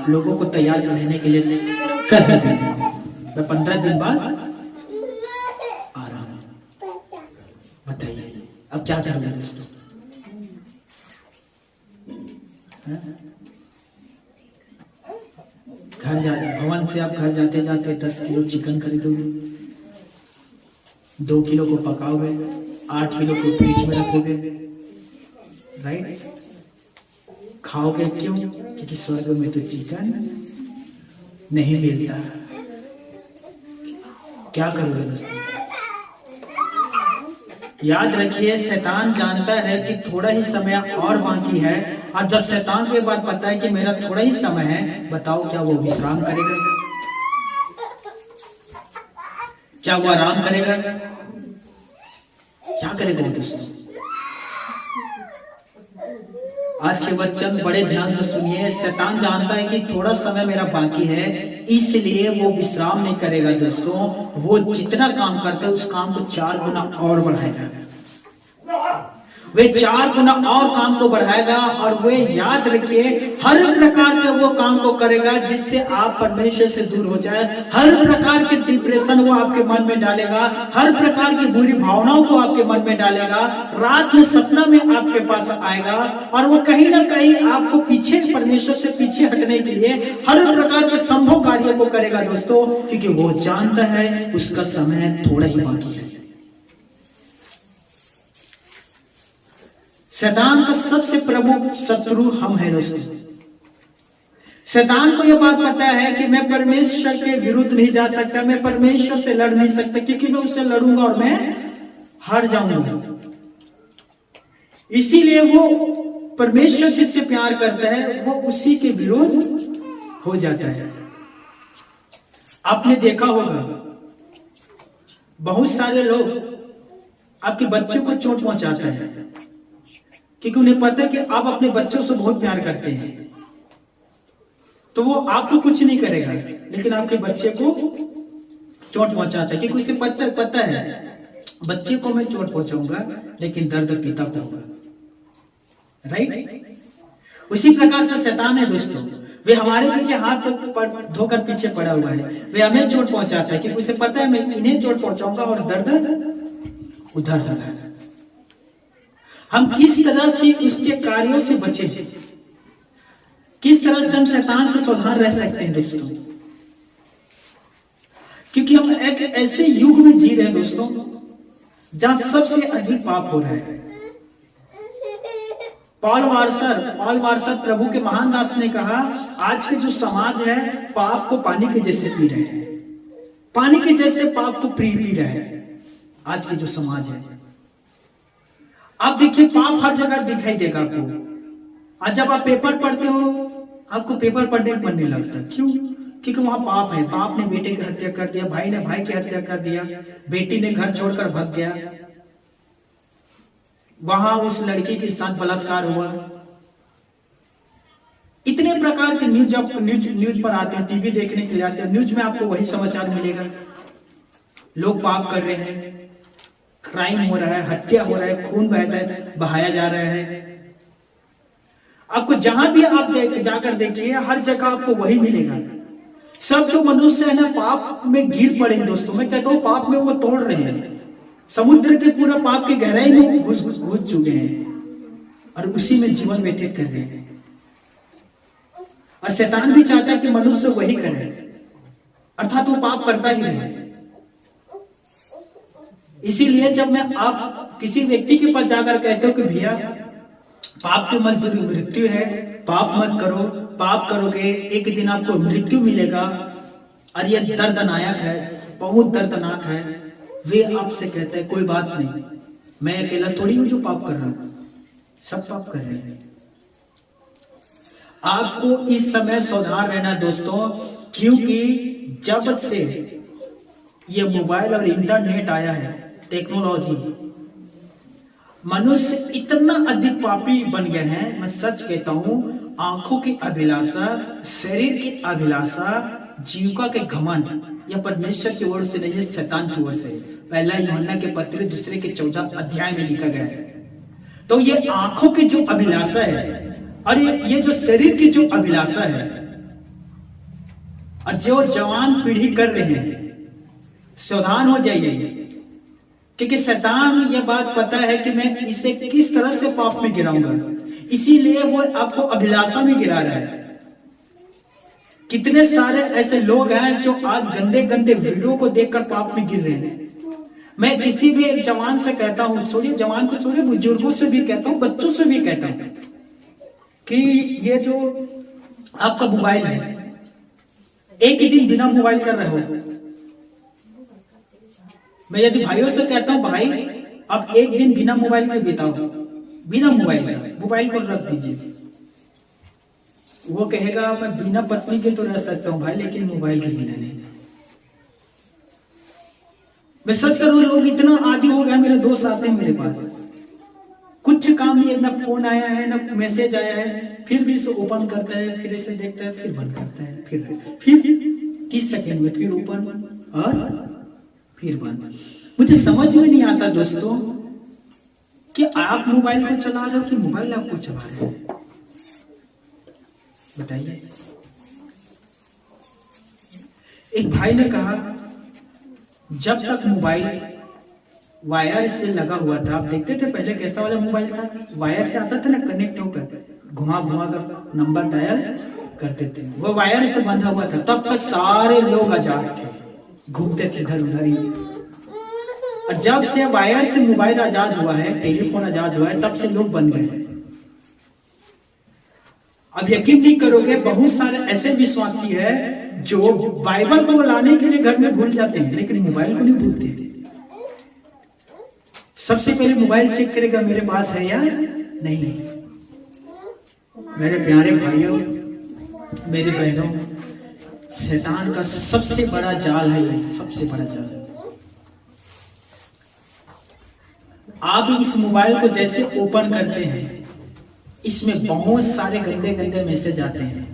लोगों को तैयार रहने के लिए कर रहे हैं। मैं 15 दिन बाद आ रहा हूं। बताइए अब क्या करोगे दोस्तों? घर जा भवन से आप घर जाते जाते 10 किलो चिकन खरीदोगे, 2 किलो को पकाओगे, 8 किलो को फ्रिज में रखोगे, राइट? खाओगे क्यों? क्योंकि स्वर्ग में तो चिकन नहीं मिलता। क्या करोगे दोस्तों? याद रखिए, शैतान जानता है कि थोड़ा ही समय और बाकी है, और जब शैतान को ये बात पता है कि मेरा थोड़ा ही समय है, बताओ क्या वो विश्राम करेगा? क्या वो आराम करेगा? क्या करेगा वो दोस्तों? आज के वचन बड़े ध्यान से सुनिए। शैतान जानता है कि थोड़ा समय मेरा बाकी है, इसलिए वो विश्राम नहीं करेगा दोस्तों। वो जितना काम करता है उस काम को 4 गुना और बढ़ाएगा। वे 4 गुना और काम को बढ़ाएगा, और वे याद रखिए हर प्रकार के वो काम को करेगा जिससे आप परमेश्वर से दूर हो जाए। हर प्रकार के डिप्रेशन वो आपके मन में डालेगा, हर प्रकार की बुरी भावनाओं को आपके मन में डालेगा। रात में सपना में आपके पास आएगा, और वो कहीं ना कहीं आपको पीछे, परमेश्वर से पीछे हटने के लिए हर प्रकार के संभव कार्यों को करेगा दोस्तों, क्योंकि वो जानता है उसका समय थोड़ा ही बाकी है। शैतान का सबसे प्रमुख शत्रु हम हैं दोस्तों। शैतान को यह बात पता है कि मैं परमेश्वर के विरुद्ध नहीं जा सकता, मैं परमेश्वर से लड़ नहीं सकता, क्योंकि मैं उससे लड़ूंगा और मैं हार जाऊंगा। इसीलिए वो परमेश्वर जिससे प्यार करता है वो उसी के विरुद्ध हो जाता है। आपने देखा होगा बहुत सारे लोग आपके बच्चों को चोट पहुंचाते हैं, क्योंकि उन्हें पता है कि आप अपने बच्चों से बहुत प्यार करते हैं, तो वो आपको कुछ नहीं करेगा, लेकिन आपके बच्चे को चोट पहुंचाता है, क्योंकि उसे पता है बच्चे को मैं चोट पहुंचाऊंगा लेकिन दर्द पिता को होगा, राइट? उसी प्रकार से शैतान है दोस्तों। वे हमारे पीछे हाथ धोकर पीछे पड़ा हुआ है, वे हमें चोट पहुंचाता है क्योंकि उसे पता है मैं इन्हें चोट पहुंचाऊंगा और दर्द उधर होगा। हम किस तरह से उसके कार्यों से बचे, किस तरह से हम शैतान से सावधान रह सकते हैं दोस्तों? क्योंकि हम एक ऐसे युग में जी रहे हैं दोस्तों जहां सबसे अधिक पाप हो रहा है। पॉल वार्सर प्रभु के महान दास ने कहा, आज के जो समाज है पाप को पानी के जैसे पी रहे हैं, पानी के जैसे पाप को पी रहा है आज के जो समाज है। आप देखिए पाप हर जगह दिखाई देगा आपको। आज जब आप पेपर पढ़ते हो आपको पेपर पढ़ने का मन नहीं लगता, क्यों? क्योंकि वहां पाप है। बाप ने बेटे की हत्या कर दिया, भाई ने भाई की हत्या कर दिया, बेटी ने घर छोड़कर भाग गया, वहां उस लड़की के साथ बलात्कार हुआ। इतने प्रकार के न्यूज पर आते हैं, टीवी देखने के लिए आते हैं, न्यूज में आपको वही समाचार मिलेगा। लोग पाप कर रहे हैं, क्राइम हो रहा है, हत्या हो रहा है, खून बहाया जा रहा है। आपको जहां भी आप जाकर देखिए हर जगह आपको वही मिलेगा। सब जो मनुष्य है ना पाप में गिर पड़े हैं दोस्तों। मैं कहता हूं पाप में वो तोड़ रहे हैं, समुद्र के पूरा पाप के गहराई में घुस चुके हैं और उसी में जीवन व्यतीत कर रहे हैं। और शैतान भी चाहता है कि मनुष्य वही करे, अर्थात वो पाप करता ही रहे। इसीलिए जब मैं आप किसी व्यक्ति के पास जाकर कहते हो कि भैया पाप की मजदूरी मृत्यु है, पाप मत करो, पाप करोगे एक दिन आपको मृत्यु मिलेगा और यह दर्दनाक है, बहुत दर्दनाक है, वे आपसे कहते हैं कोई बात नहीं, मैं अकेला थोड़ी हूं जो पाप कर रहा हूं, सब पाप कर रहे हैं। आपको इस समय सावधान रहना दोस्तों, क्योंकि जब से ये मोबाइल और इंटरनेट आया है, टेक्नोलॉजी, मनुष्य इतना अधिक पापी बन गए हैं, मैं सच कहता हूं, आंखों की अभिलाषा, शरीर की अभिलाषा, जीविका के घमंड, यह परमेश्वर की ओर से नहीं है, शैतान की ओर से। पहला यूहन्ना के पत्र 2 के 14 अध्याय में लिखा गया है। तो ये आंखों की जो अभिलाषा है और ये जो शरीर की जो अभिलाषा है, और जो जवान पीढ़ी कर रहे हैं, सावधान हो जाइए, क्योंकि शैतान ये बात पता है कि मैं इसे किस तरह से पाप में गिराऊंगा, इसीलिए वो आपको अभिलाषा में गिरा रहा है। कितने सारे ऐसे लोग हैं जो आज गंदे गंदे वीडियो को देखकर पाप में गिर रहे हैं। मैं किसी भी एक जवान से कहता हूं, छोड़िए जवान को, छोड़िए बुजुर्गों से भी कहता हूं, बच्चों से भी कहता हूं कि ये जो आपका मोबाइल है, एक ही दिन बिना मोबाइल कर रहे हो। मैं यदि भाइयों से कहता हूं, भाई आप एक दिन बिना मोबाइल के बिताओ, बिना मोबाइल का, मोबाइल को रख दीजिए। वो कहेगा मैं बिना पत्नी के तो रह सकता हूं भाई, लेकिन मोबाइल के बिना नहीं। मैं सच करूं, लोग इतना आदी हो गया, मेरे दोस्त आते हैं मेरे पास, कुछ काम नहीं है, ना फोन आया है ना मैसेज आया है, फिर भी इसे ओपन करता है, फिर इसे देखता है, फिर बंद करता है, फिर 30 सेकंड में फिर ओपन और फिर बंद। मुझे समझ में नहीं आता दोस्तों कि आप मोबाइल को चला रहे हो कि मोबाइल आपको चला रहे हो, बताइए। एक भाई ने कहा, जब तक मोबाइल वायर से लगा हुआ था, आप देखते थे पहले कैसा वाला मोबाइल था, वायर से आता था ना, कनेक्ट होकर घुमा घुमा कर नंबर डायल करते थे, वो वायर से बंधा हुआ था, तब तक सारे लोग आजाद थे, घूमते थे इधर उधर ही। और जब से वायर से मोबाइल आजाद हुआ है, टेलीफोन आजाद हुआ है, तब से लोग बन गए। अब यकीन नहीं करोगे, बहुत सारे ऐसे विश्वासी है जो बाइबल को लाने के लिए घर में भूल जाते हैं, लेकिन मोबाइल को नहीं भूलते। सबसे पहले मोबाइल चेक करेगा मेरे पास है या नहीं। मेरे प्यारे भाइयों, मेरी बहनों, शैतान का सबसे बड़ा जाल है ये, सबसे बड़ा जाल। आप इस मोबाइल को जैसे ओपन करते हैं, इसमें बहुत सारे गंदे गंदे मैसेज आते हैं।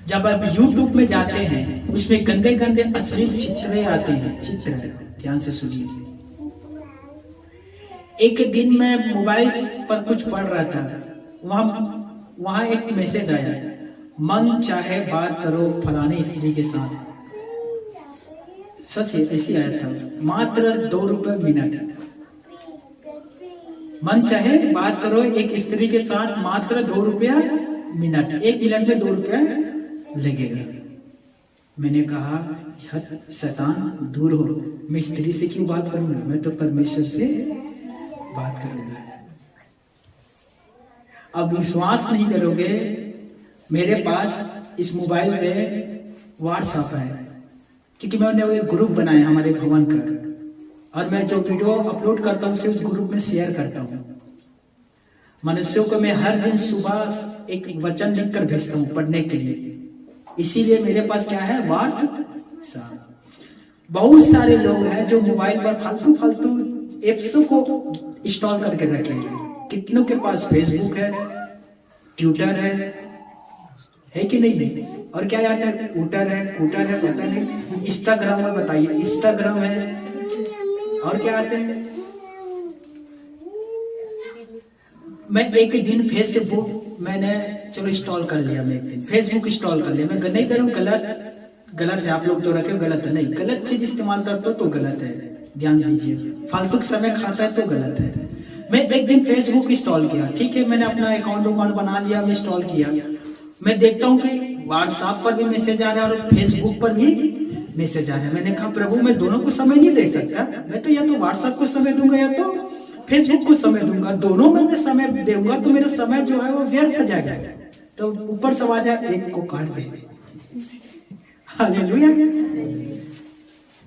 जब आप YouTube में जाते हैं, उसमें गंदे गंदे अश्लील चित्र आते हैं, चित्र, ध्यान से सुनिए। एक दिन मैं मोबाइल पर कुछ पढ़ रहा था, वहां एक मैसेज आया, मन चाहे बात करो फलाने स्त्री के साथ। सच है, ऐसी आया था, मात्र 2 रुपए मिनट। मन चाहे बात करो एक स्त्री के साथ, मात्र 2 रुपया मिनट, 1 मिनट में 2 रुपया लगेगा। मैंने कहा, शैतान दूर हो, मैं स्त्री से क्यों बात करूंगा, मैं तो परमेश्वर से बात करूंगा। अब विश्वास नहीं करोगे, मेरे पास इस मोबाइल में व्हाट्सएप है, क्योंकि मैंने वो एक ग्रुप बनाया हमारे भवन का, और मैं जो वीडियो अपलोड करता हूँ उसे उस ग्रुप में शेयर करता हूँ। मनुष्यों को मैं हर दिन सुबह एक वचन लिखकर भेजता हूँ पढ़ने के लिए, इसीलिए मेरे पास क्या है, व्हाट्सएप। बहुत सारे लोग हैं जो मोबाइल पर फालतू फालतू एप्सों को इंस्टॉल करके रखे हैं। कितनों के पास फेसबुक है, ट्विटर है कि नहीं, और क्या आता है, कूटर है पता नहीं, इंस्टाग्राम है, बताइए, इंस्टाग्राम है, और क्या आते हैं। मैं एक दिन फेसबुक मैंने चलो इंस्टॉल कर लिया, मैं एक दिन फेसबुक इंस्टॉल कर लिया। मैं नहीं करूँ, गलत है, आप लोग जो रखे गलत है, नहीं, गलत चीज इस्तेमाल करते हो तो गलत है, ध्यान दीजिए। फालतू समय खाता है तो गलत है। मैं एक दिन फेसबुक इंस्टॉल किया, ठीक है, मैंने अपना अकाउंट बना लिया, मैं इंस्टॉल किया। मैं देखता हूँ कि व्हाट्सएप पर भी मैसेज आ रहा है और फेसबुक पर भी मैसेज आ रहा है। मैंने कहा, प्रभु मैं दोनों को समय नहीं दे सकता, मैं तो या तो व्हाट्सएप को समय दूंगा या तो फेसबुक को समय दूंगा, दोनों में मैं समय दूंगा तो मेरा समय जो है वो व्यर्थ हो जाएगा। तो ऊपर से आवाज आया, एक को काट दे। हालेलुया।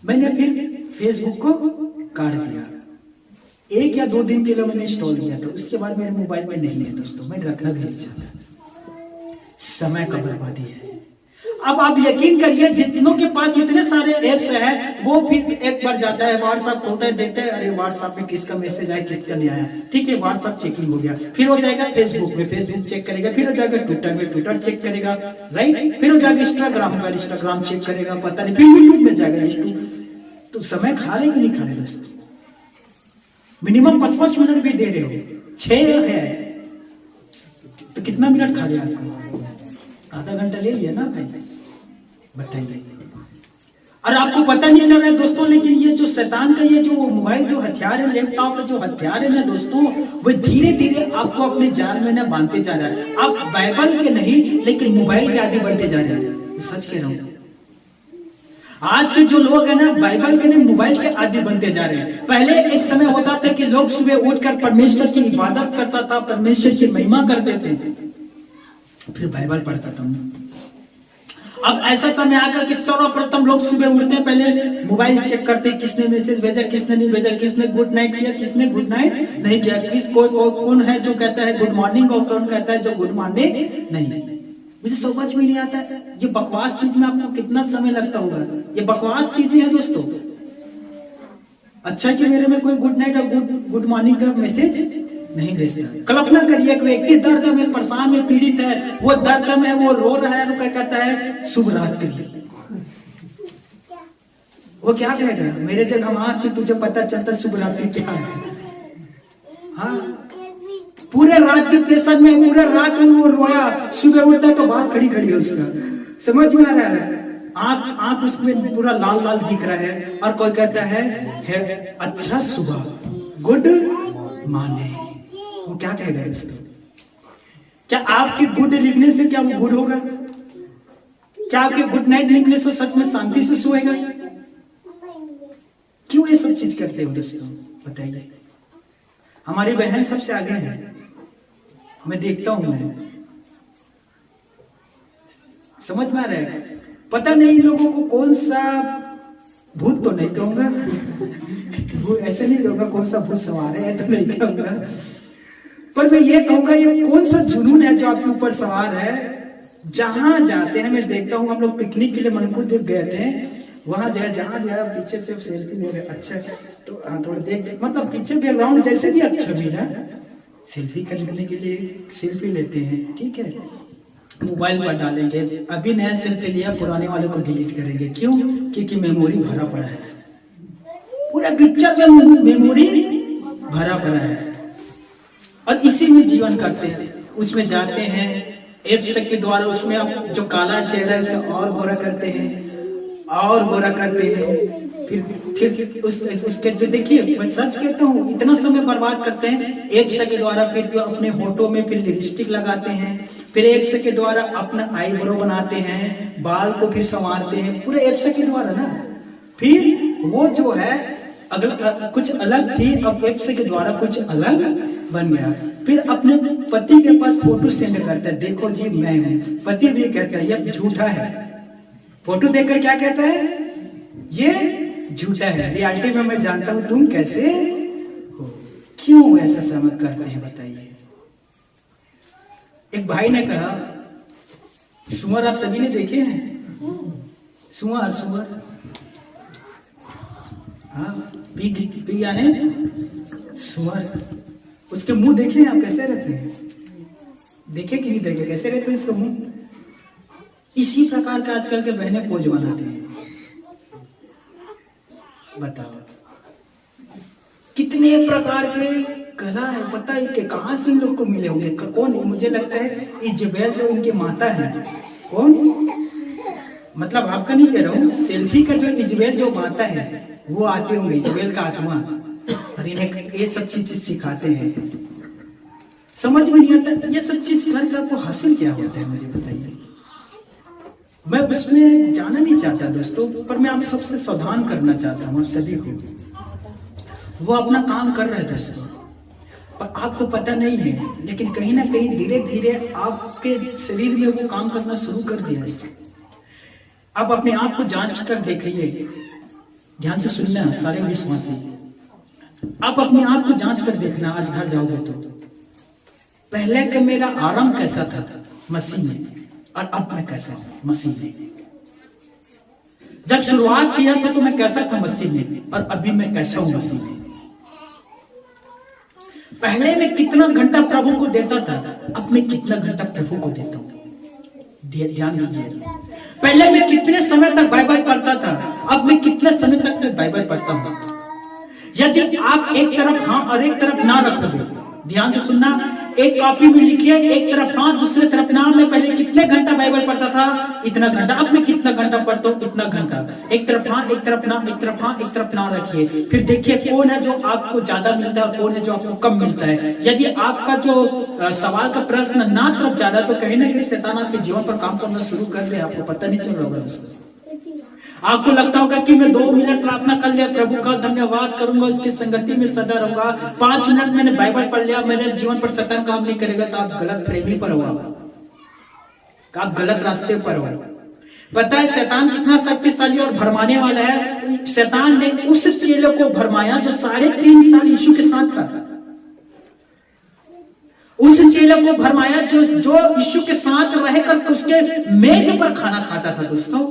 मैंने फिर फेसबुक को काट दिया। 1 या 2 दिन के लिए मैंने इंस्टॉल किया था, उसके बाद मेरे मोबाइल में नहीं है दोस्तों, मैं रखना भी नहीं चाहता। समय का बर्बादी है। अब आप यकीन करिए जितनों के पास इतने सारे ऐप्स हैं, वो फिर एक बार जाता है व्हाट्सएप खोलता है, देखते हैं अरे व्हाट्सएप में किसका मैसेज आया किसका नहीं आया, ठीक है व्हाट्सएप चेकिंग हो गया, फिर हो जाएगा फेसबुक में फेसबुक चेक करेगा, फिर हो जाएगा ट्विटर में ट्विटर चेक करेगा, राइट, फिर हो जाएगा इंस्टाग्राम पर इंस्टाग्राम चेक करेगा, पता नहीं, फिर यूट्यूब में जाएगा यूट्यूब। तो समय खा रहे कि नहीं खा रहे दोस्तों? मिनिमम 5-5 मिनट भी दे रहे हो, 6 है तो कितना मिनट खा लिया आपको? आधा घंटा ले लिया ना भाई, बताइए। और आपको पता नहीं चल रहा है दोस्तों, लेकिन ये जो शैतान का ये जो मोबाइल जो हथियार है, लैपटॉप जो हथियार है ना दोस्तों, वो धीरे धीरे आपको अपने जाल में ना बांधते जा रहा है। आप बाइबल के नहीं लेकिन मोबाइल के आगे बढ़ते जा रहे हैं, सच कह रहा हूं। आज के जो लोग हैं ना बाइबल के नहीं मोबाइल के आदी बनते जा रहे हैं। पहले एक समय होता था कि लोग सुबह उठकर परमेश्वर की इबादत करता था, परमेश्वर की महिमा करते थे, फिर बाइबल पढ़ता था। अब ऐसा समय आगा कि सर्वप्रथम लोग सुबह उठते हैं पहले मोबाइल चेक करते हैं, किसने मैसेज भेजा किसने नहीं भेजा, किसने गुड नाइट किया किसने गुड नाइट नहीं किया, कौन है जो कहता है गुड मॉर्निंग और कौन कहता है जो गुड मॉर्निंग नहीं। मुझे समझ में नहीं आता है ये बकवास चीज में आपको कितना समय लगता होगा। ये बकवास चीजें हैं दोस्तों। अच्छा कि मेरे में कोई गुड नाइट और गुड मॉर्निंग का मैसेज नहीं भेजता। कल्पना करिए एक व्यक्ति दर्द में परेशान में पीड़ित है, वो दर्द में वो रो रहा है, तो क्या कहता है शुभ रात्रि। वो क्या कहेगा? मेरे जगह वहां कि तुझे पता चलता शुभ रात्रि क्या है। हाँ, पूरे रात के प्रेशर में पूरे रात में वो रोया, सुबह उठता तो बाल खड़ी खड़ी है उसका, समझ में आ रहा है? आंख उसमें पूरा लाल लाल दिख रहा है, और कोई कहता है अच्छा सुबह गुड मॉर्निंग। वो क्या कहेगा दोस्तों? क्या आपके गुड लिखने से क्या वो गुड होगा? क्या आपके गुड नाइट लिखने से सच में शांति से सोएगा? क्यों ये सब चीज करते हो दोस्तों, बताइए। हमारी बहन सबसे आगे है, मैं देखता हूं, मैं समझ में आ रहा है। पता नहीं लोगों को कौन सा भूत तो नहीं कहूंगा ऐसे नहीं कहूंगा कौन सा भूत सवार है तो नहीं कहूंगा, पर मैं ये कहूंगा ये कौन सा जुनून है जो आपके ऊपर सवार है। जहां जाते हैं मैं देखता हूं, हम लोग पिकनिक के लिए मनकू देव गए थे, वहां जहां पीछे से सेल्फी ले रहे, अच्छा तो थोड़ा देख मतलब पीछे बैकग्राउंड जैसे भी अच्छा मिला, सेल्फी करने के लिए सेल्फी लेते हैं, ठीक है, मोबाइल पर डालेंगे। अभी नया सेल्फी लिया, पुराने वाले को डिलीट करेंगे, क्यों? क्योंकि मेमोरी भरा पड़ा है, पूरा पिक्चर में मेमोरी भरा पड़ा है, और इसी में जीवन करते हैं। उसमें जाते हैं एप्स के द्वारा, उसमें आप जो काला चेहरा है उसे और गोरा करते हैं और गोरा करते हैं, फिर उसके जो देखिए मैं सच कहता हूँ इतना समय बर्बाद करते हैं एप्स के द्वारा। फिर जो अपने होठों में फिर लिपस्टिक लगाते हैं, फिर एप्स के द्वारा अपना आईब्रो बनाते हैं, बाल को फिर संवारते हैं, पूरे एप्स के द्वारा ना। फिर वो जो है अगला कुछ अलग थी, अब एप्स के द्वारा कुछ अलग बन गया। फिर अपने पति के पास फोटो सेंड करता है, देखो जी मैं हूँ। पति भी कहता है ये झूठा है, फोटो देखकर क्या कहता है ये झूठा है, रियलिटी में मैं जानता हूं तुम कैसे हो। क्यों ऐसा समझ करते हैं बताइए। एक भाई ने कहा सुअर आप सभी ने देखे हैं, सुअर हाँ पिग यानी सुअर, उसके मुंह देखे आप कैसे रहते हैं, देखे कि नहीं देखे कैसे रहते हैं उसका मुंह। इसी प्रकार के आजकल के बहने पोज बनाते हैं, बताओ कितने प्रकार के कला है, पता है कि कहां से इन लोग को मिले होंगे। कौन? मुझे लगता है इजबेल जो इनकी माता है, कौन मतलब आपका नहीं कह रहा हूँ, सेल्फी का जो इजबेल जो माता है वो आते होंगे, इजबेल का आत्मा, और इन्हें ये सब चीज सिखाते हैं। समझ में नहीं आता ये सब चीज करके आपको हासिल क्या होता है, मुझे बताइए। मैं उसमें जाना नहीं चाहता दोस्तों, पर मैं आप सबसे सावधान करना चाहता हूँ, आप सभी को। वो अपना काम कर रहे हैं दोस्तों, पर आपको पता नहीं है, लेकिन कहीं ना कहीं धीरे धीरे आपके शरीर में वो काम करना शुरू कर दिया है। आप अपने आप को जांच कर देखिए, ध्यान से सुनना सारे विश्वासी, आप अपने आप को जांच कर देखना। आज घर जाओगे तो पहले का मेरा आराम कैसा था मसीह में, और अब मैं कैसा हूं मसीह में। जब शुरुआत किया था तो मैं कैसा था मसीह में, और अभी मैं कैसा हूं मसीह में। पहले मैं कितना घंटा प्रभु को देता था, अब मैं कितना घंटा प्रभु को देता हूं। ध्यान दीजिए, पहले मैं कितने समय तक बाइबल पढ़ता था, अब मैं कितने समय तक मैं बाइबल पढ़ता हूं। यदि आप एक तरफ हाँ और एक तरफ ना रखोगे, ध्यान से सुनना, एक कॉपी में लिखिए, एक तरफ हाँ दूसरे तरफ ना। मैं पहले कितने घंटा बाइबल पढ़ता था, इतना घंटा। अब मैं कितना घंटा पढ़ता हूँ, इतना घंटा। एक तरफ हाँ एक तरफ ना, एक तरफ हाँ एक तरफ ना रखिए। फिर देखिए कौन है जो आपको ज्यादा मिलता है, कौन है जो आपको कम मिलता है। यदि आपका जो सवाल का प्रश्न ना तरफ ज्यादा, तो कहीं ना कहीं शैतान आपके जीवन पर काम करना शुरू कर दे, आपको पता नहीं चल रहा होगा दोस्तों। आपको लगता होगा कि मैं 2 मिनट प्रार्थना कर लिया, प्रभु का धन्यवाद करूंगा, उसकी संगति में सदा रहूंगा। 5 मिनट मैंने बाइबल पढ़ लिया, मेरे जीवन पर शैतान काम नहीं करेगा, तो आप गलत प्रेमी पर होगा, आप गलत रास्ते पर हो। पता है शैतान कितना शक्तिशाली और भरमाने वाला है। शैतान ने उस चेले को भरमाया जो 3.5 साल यीशु के साथ था। उस चेले को भरमाया जो यीशु के साथ रहकर उसके मेज पर खाना खाता था। दोस्तों,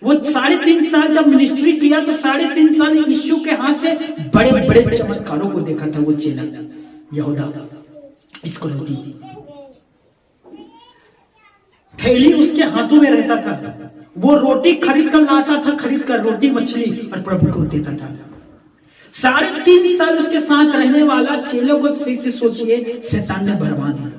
वो 3.5 साल जब मिनिस्ट्री किया तो 3.5 साल यीशु के हाथ से बड़े बड़े चमत्कारों को देखा था। वो चेला यहूदा, इसको रोटी, थैली उसके हाथों में रहता था, वो रोटी खरीद कर लाता था, खरीद कर रोटी मछली और प्रभु को देता था। 3.5 साल उसके साथ रहने वाला चेलों को सही से सोचिए, शैतान ने भरमा दिया।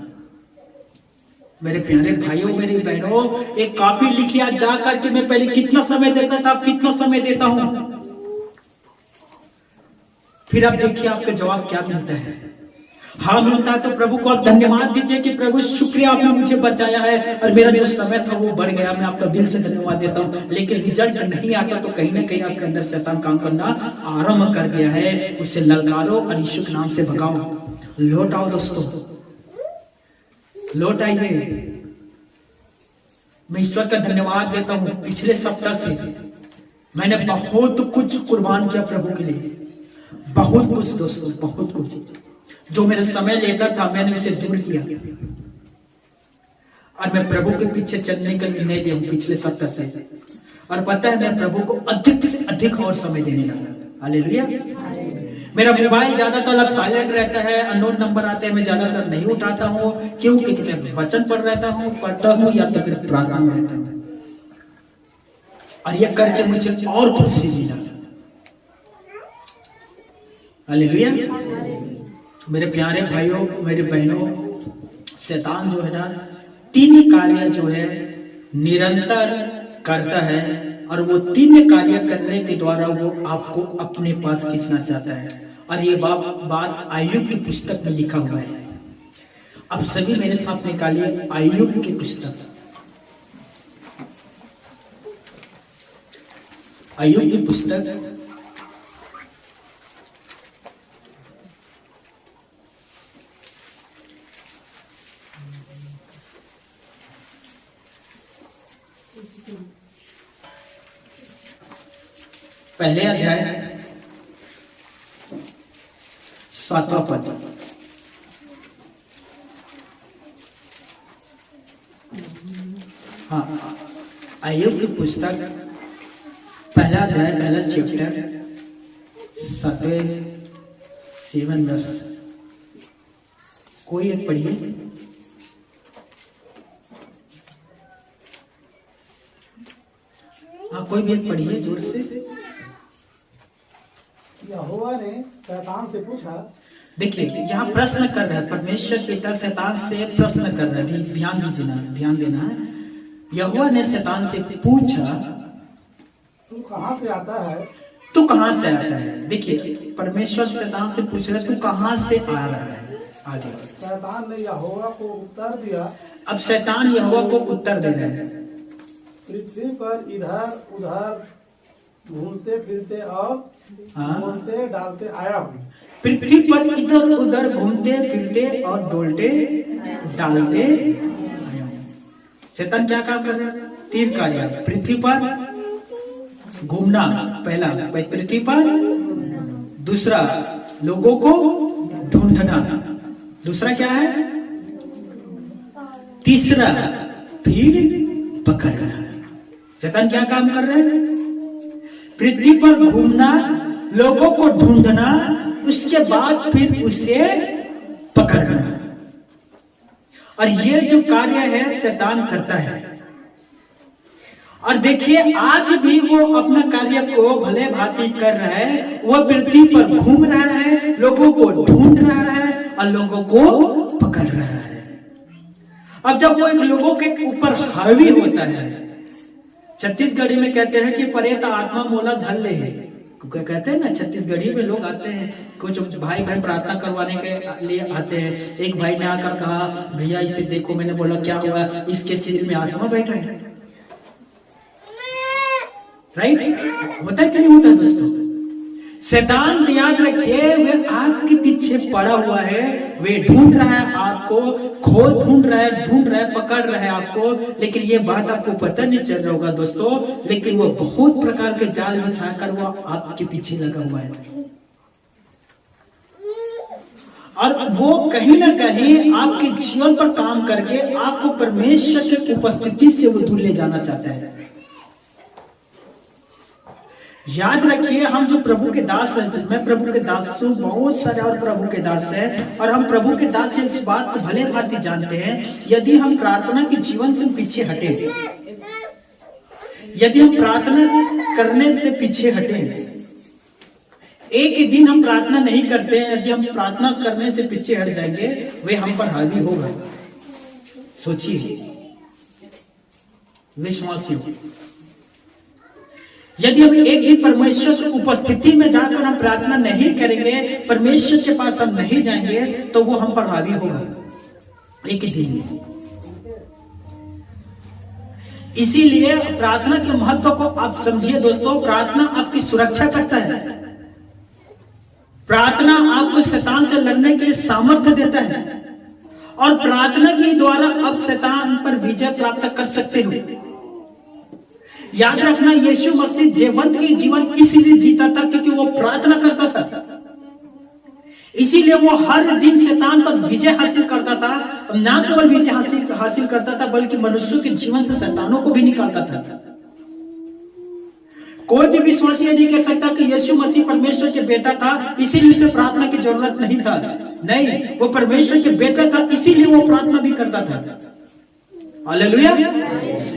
मेरे प्यारे भाइयों, मेरी बहनों, एक कॉपी लिखिए जा करके, मैं पहले कितना समय देता था, अब कितना समय देता हूं। फिर आप देखिए आपका जवाब क्या मिलता है। हाँ मिलता है तो प्रभु को आप धन्यवाद दीजिए कि प्रभु शुक्रिया, आपने मुझे बचाया है और मेरा जो समय था वो बढ़ गया। मैं आपका दिल से धन्यवाद देता हूं। लेकिन रिजल्ट नहीं आता तो कहीं ना कहीं आपके अंदर शैतान काम करना आरंभ कर दिया है। उसे ललकारो और यीशु के नाम से भगाओ। लौट आओ दोस्तों, लौट आइए। मैं ईश्वर का धन्यवाद देता हूं, पिछले सप्ताह से मैंने बहुत कुछ कुर्बान किया प्रभु के लिए, बहुत कुछ दोस्तों, बहुत कुछ। जो मेरा समय लेता था मैंने उसे दूर किया और मैं प्रभु के पीछे चलने का निर्णय लिया हूं पिछले सप्ताह से। और पता है मैं प्रभु को अधिक से अधिक और समय देने लगा। हालेलुया। मेरा मोबाइल ज्यादातर अब साइलेंट रहता है, अननोन नंबर आते हैं, मैं ज्यादातर नहीं उठाता हूँ। क्यों? क्योंकि मैं वचन पढ़ता हूँ या तो फिर प्रार्थना में रहता हूँ। और यह करके मुझे और खुशी मिला। हालेलुया। मेरे प्यारे भाइयों, मेरे बहनों, शैतान जो है ना 3 कार्य जो है निरंतर करता है, और वो 3 कार्य करने के द्वारा वो आपको अपने पास खींचना चाहता है। और ये बात आयुब की पुस्तक में लिखा हुआ है। अब सभी मेरे साथ निकालिए आयुब की पुस्तक। आयुब की पुस्तक पहले अध्याय 7वां पद। हाँ, आयुब की पुस्तक पहला अध्याय, पहला चैप्टर, 7 वर्ष। कोई एक पढ़िए। हाँ, कोई भी एक पढ़िए जोर से। यहोवा ने शैतान से पूछा। देखिए यहाँ प्रश्न कर रहा है परमेश्वर पिता, शैतान से प्रश्न कर रहा है। ध्यान दीजिए ना, ध्यान देना। यहोवा ने शैतान से पूछा, तू कहाँ से आता है? तू कहाँ से आता है? देखिए परमेश्वर शैतान से पूछ रहा है, तू कहाँ से आ रहा है? आगे शैतान ने यहोवा को उत्तर दिया। अब शैतान यहोवा को उत्तर दे रहा है, पृथ्वी पर इधर उधर घूमते फिरते और बोलते डालते आया हूँ। पृथ्वी पर इधर उधर घूमते फिरते और डोलते डालते आया हूँ। शैतान क्या काम कर रहा है? 3 कार्य। पृथ्वी पर घूमना, पहला पृथ्वी पर, दूसरा लोगों को ढूंढना, दूसरा क्या है? तीसरा फिर पकड़ना। शैतान क्या काम कर रहा है? पृथ्वी पर घूमना, लोगों को ढूंढना, उसके बाद फिर उसे पकड़ना। और ये जो कार्य है शैतान करता है। और देखिए आज भी वो अपना कार्य को भले भांति कर रहा है। वह पृथ्वी पर घूम रहा है, लोगों को ढूंढ रहा है और लोगों को पकड़ रहा है। अब जब वो एक लोगों के ऊपर हावी होता है, छत्तीसगढ़ी में कहते हैं कि परेत आत्मा मोला धर ले है। कहते हैं ना, छत्तीसगढ़ी में लोग आते हैं, कुछ भाई बहन प्रार्थना करवाने के लिए आते हैं। एक भाई ने आकर कहा, भैया इसे देखो। मैंने बोला क्या हुआ? इसके सिर में आत्मा बैठा है। राइट? होता है कि नहीं होता है दोस्तों? शैतान याद रखिए, वे आपके पीछे पड़ा हुआ है। वे ढूंढ रहा है आपको, ढूंढ रहा है, पकड़ रहा है आपको। लेकिन ये बात आपको पता नहीं चल रहा होगा दोस्तों, लेकिन वो बहुत प्रकार के जाल बिछाकर वो आपके पीछे लगा हुआ है। और वो कहीं ना कहीं आपके जीवन पर काम करके आपको परमेश्वर की उपस्थिति से वो दूर ले जाना चाहता है। याद रखिए, हम जो प्रभु के दास हैं, मैं प्रभु के दास हूं, बहुत सारे और प्रभु के दास हैं, और हम प्रभु के दास से इस बात को भले भांति जानते हैं। यदि हम प्रार्थना के जीवन से पीछे हटे, यदि हम प्रार्थना करने से पीछे हटे, एक दिन हम प्रार्थना नहीं करते हैं, यदि हम प्रार्थना करने से पीछे हट जाएंगे, वे हम पर हावी होगा। सोचिए विश्वासियों, यदि हम एक दिन परमेश्वर की उपस्थिति में जाकर हम प्रार्थना नहीं करेंगे, परमेश्वर के पास हम नहीं जाएंगे, तो वो हम पर हावी होगा एक ही दिन में। इसीलिए प्रार्थना के महत्व को आप समझिए दोस्तों। प्रार्थना आपकी सुरक्षा करता है। प्रार्थना आपको शैतान से लड़ने के लिए सामर्थ्य देता है, और प्रार्थना के द्वारा आप शैतान पर विजय प्राप्त कर सकते हो। याद रखना, यीशु मसीह जीवंत की जीवन इसीलिए जीता था क्योंकि वो प्रार्थना करता था। इसीलिए वो हर दिन शैतान पर विजय हासिल करता था। ना केवल विजय हासिल करता था, बल्कि मनुष्यों के जीवन से शैतानों को भी निकालता था। कोई भी विश्वासी नहीं कह सकता कि यीशु मसीह परमेश्वर के बेटा था इसीलिए उसे प्रार्थना की जरूरत नहीं था। नहीं, वो परमेश्वर के बेटा था इसीलिए वो प्रार्थना भी करता था। हालेलुया।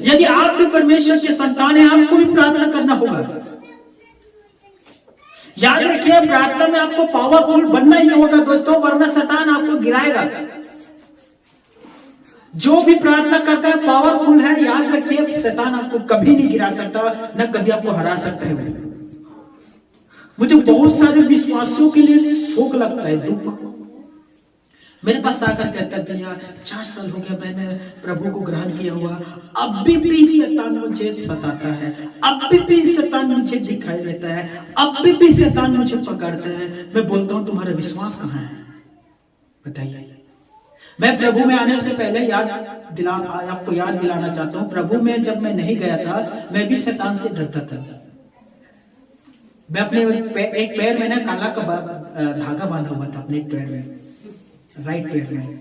यदि आप भी परमेश्वर के संतान हैं, आपको भी प्रार्थना करना होगा। याद रखिए, प्रार्थना में आपको पावरफुल बनना ही होगा दोस्तों, वरना शैतान आपको गिराएगा। जो भी प्रार्थना करता है पावरफुल है, याद रखिए शैतान आपको कभी नहीं गिरा सकता, न कभी आपको हरा सकता है। मुझे बहुत सारे विश्वासियों के लिए शोक लगता है, दुख। मेरे पास आकर कहता है, भैया 4 साल हो गया मैंने प्रभु को ग्रहण किया हुआ, अब भी शैतान मुझे सताता है, अब भी शैतान मुझे दिखाई देता है, अब भी शैतान मुझे पकड़ता है। मैं बोलता हूं तुम्हारा विश्वास कहाँ है? बताइए। मैं प्रभु में आने से पहले आपको याद दिलाना चाहता हूं, प्रभु में जब मैं नहीं गया था, मैं भी शैतान से डरता था। मैं अपने एक पैर में ना काला का धागा बांधा हुआ था, अपने एक पैर में, राइट पैर में।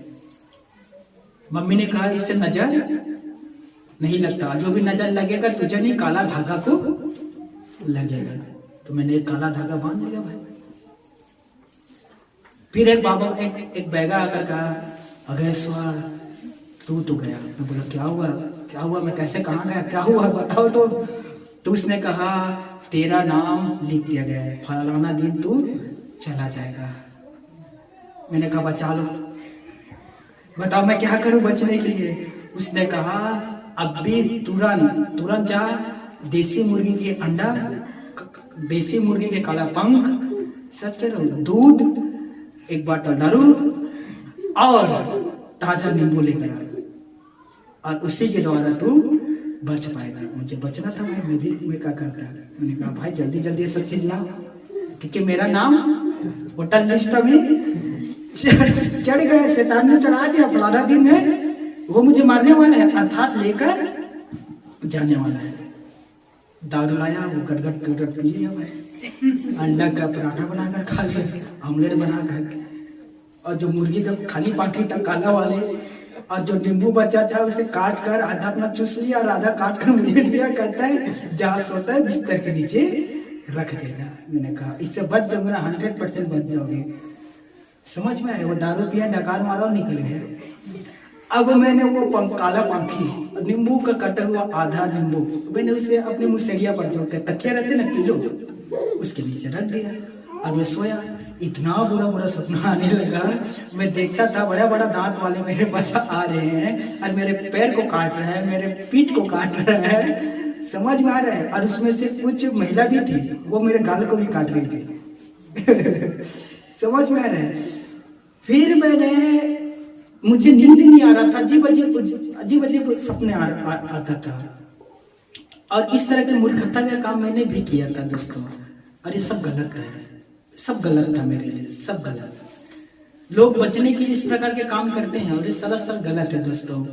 मम्मी ने कहा इससे नजर नहीं लगता, जो भी नजर लगेगा तुझे नहीं, काला धागा को लगेगा। तो मैंने एक काला धागा बांध लिया भाई। फिर एक बाबा एक बैगा आकर कहा, अगेश्वर तू तो गया। मैं बोला क्या हुआ, मैं कैसे, कहाँ गया, क्या हुआ बताओ तो उसने कहा तेरा नाम लिख दिया गया है, फलाना दिन तू चला जाएगा। मैंने कहा बचा लो। बताओ मैं क्या करूं बचने के लिए? उसने कहा अब भी तुरंत जा, देसी मुर्गी के अंडा, देसी मुर्गी के काला पंख, सच कह रहा हूं, दूध, एक बोतल दारू और ताजा नींबू लेकर आ, और उसी के द्वारा तू बच पाएगा। मुझे बचना था भाई, मैं क्या करता। मैंने कहा भाई जल्दी जल्दी ये सब चीज लाओ, क्योंकि मेरा नाम होटल लिस्ट में चढ़ गया, शैतान ने चढ़ा दिया। फलाना दिन है वो मुझे मारने वाला है, अर्थात लेकर जाने वाला है। दारू लाया, वो गटगट पी लिया भाई, अंडा का पराठा बनाकर खा लिया, ऑमलेट बनाकर, और जो मुर्गी का खाली पाकी था काला वाले, और जो नींबू बचा था उसे काट कर आधा अपना चूस लिया और आधा काट कर मुझे दिया। कहता है जहाँ सोता है बिस्तर के नीचे रख देना। मैंने कहा इससे बच जाऊंगा, 100% बच जाओगे। समझ में आए? वो दारू पिया, डकार मारा और निकल गया। अब मैंने वो काला पंखी नींबू का कटा हुआ आधा नींबू मैंने उसे अपने मुसरिया पर जो तकिया रहते ना पिलो उसके नीचे रख दिया और मैं सोया। इतना बुरा बुरा सपना आने लगा। मैं देखता था बड़ा बड़ा दांत वाले मेरे पास आ रहे हैं और मेरे पैर को काट रहा है, मेरे पीठ को काट रहा है। समझ में आ रहा है? और उसमें से कुछ महिला भी थी, वो मेरे गाल को भी काट रही थी। समझ में आ रहा है? फिर मुझे नींद ही नहीं आ रहा था, अजीब अजीब सपने आता था। और इस तरह के मूर्खता का काम मैंने भी किया था दोस्तों। और ये सब गलत है, सब गलत था मेरे लिए, सब गलत। लोग बचने के लिए इस प्रकार के काम करते हैं और ये सरासर गलत है दोस्तों।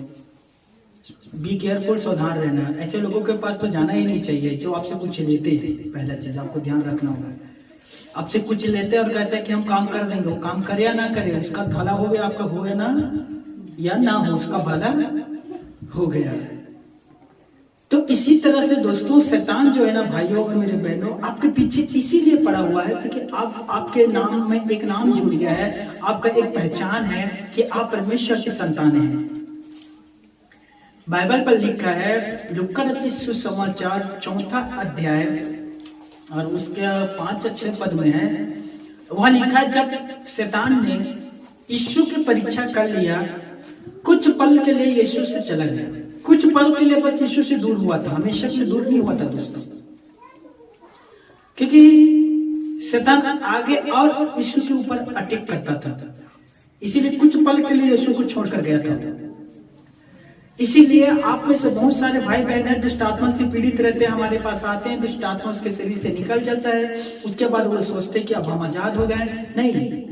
बी केयरफुल, सावधान रहना। ऐसे लोगों के पास तो जाना ही नहीं चाहिए जो आपसे कुछ लेते हैं। पहला चीज आपको ध्यान रखना होगा, आपसे कुछ लेते हैं और कहते हैं कि हम काम कर देंगे। वो काम करे या ना करे, उसका भला हो गया, आपका हो गया ना या ना हो, उसका भला हो गया। तो इसी तरह से दोस्तों शैतान जो है ना भाइयों और मेरे बहनों, आपके पीछे इसीलिए पड़ा हुआ है क्योंकि आपके नाम में एक नाम जुड़ गया है, आपका एक पहचान है कि आप परमेश्वर की संतान हैं। बाइबल पर लिखा है लूका रचित सुसमाचार 4 अध्याय और उसके 5 या 6 पद में है, वहां लिखा है जब शैतान ने यीशु की परीक्षा कर लिया, कुछ पल के लिए यीशु से चला गया। कुछ पल के लिए बस यीशु से दूर हुआ था, हमेशा के लिए दूर नहीं हुआ था दोस्तों। क्योंकि शैतान आगे और यीशु के ऊपर अटैक करता था, इसीलिए कुछ पल के लिए यीशु को छोड़कर गया था। इसीलिए आप में से बहुत सारे भाई बहन हैं दुष्ट आत्मा से पीड़ित रहते हैं, हमारे पास आते हैं, दुष्ट आत्मा उसके शरीर से निकल जाता है, उसके बाद वो सोचते कि अब हम आजाद हो गए। नहीं,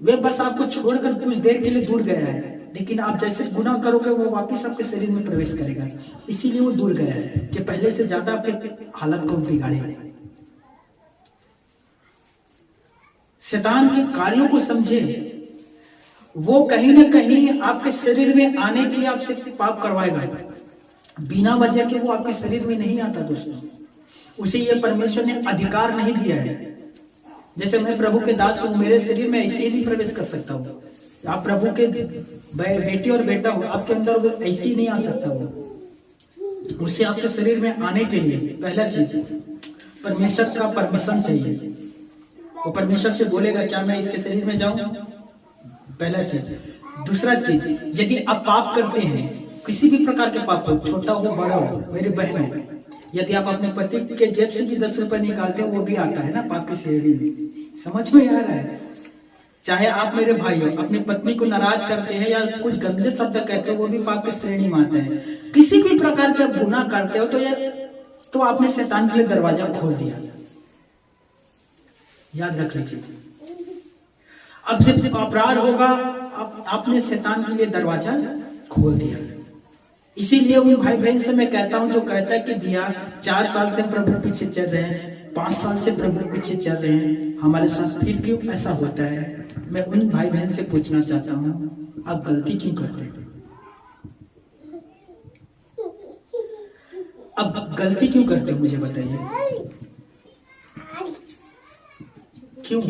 वे बस आपको छोड़कर कुछ देर के लिए दूर गया है, लेकिन आप जैसे गुनाह करोगे वो वापस आपके शरीर में प्रवेश करेगा। इसीलिए वो दूर गया है कि पहले से ज्यादा आपके हालत को बिगाड़े। शैतान के कार्यों को समझे, वो कहीं ना कहीं आपके शरीर में आने के लिए आपसे पाप करवाएगा। बिना वजह के वो आपके शरीर में नहीं आता दोस्तों। उसे ये परमेश्वर ने अधिकार नहीं दिया है। जैसे मैं प्रभु के दास हूं, मेरे शरीर में ऐसे ही नहीं प्रवेश कर सकता हूँ। आप प्रभु के बेटी और बेटा हो, आपके अंदर वो ऐसे ही नहीं आ सकता। वो उसे आपके शरीर में आने के लिए पहला चीज परमेश्वर का परमिशन चाहिए। वो परमेश्वर से बोलेगा क्या मैं इसके शरीर में जाऊं, पहला चीज। दूसरा चीज, यदि आप पाप करते हैं, किसी भी प्रकार के पाप हो, छोटा हो बड़ा हो, मेरे बहन, यदि आप अपने पति के जेब से भी 10 रुपए निकालते हो, वो भी आता है ना पाप की श्रेणी में। समझ में आ रहा है? चाहे आप मेरे भाई हो, अपनी पत्नी को नाराज करते हैं या कुछ गंदे शब्द कहते हो, वो भी पाप की श्रेणी में आता है। किसी भी प्रकार के गुनाह करते हो तो आपने शैतान के लिए दरवाजा खोल दिया। याद रख लीजिए, अब जब अपराध होगा आपने शैतान के लिए दरवाजा खोल दिया। इसीलिए उन भाई बहन से मैं कहता हूं जो कहता है कि भैया 4 साल से प्रभु पीछे चल रहे हैं, 5 साल से प्रभु पीछे चल रहे हैं, हमारे साथ फिर क्यों ऐसा होता है? मैं उन भाई बहन से पूछना चाहता हूं आप गलती क्यों करते हैं? अब गलती क्यों करते हो मुझे बताइए, क्यों?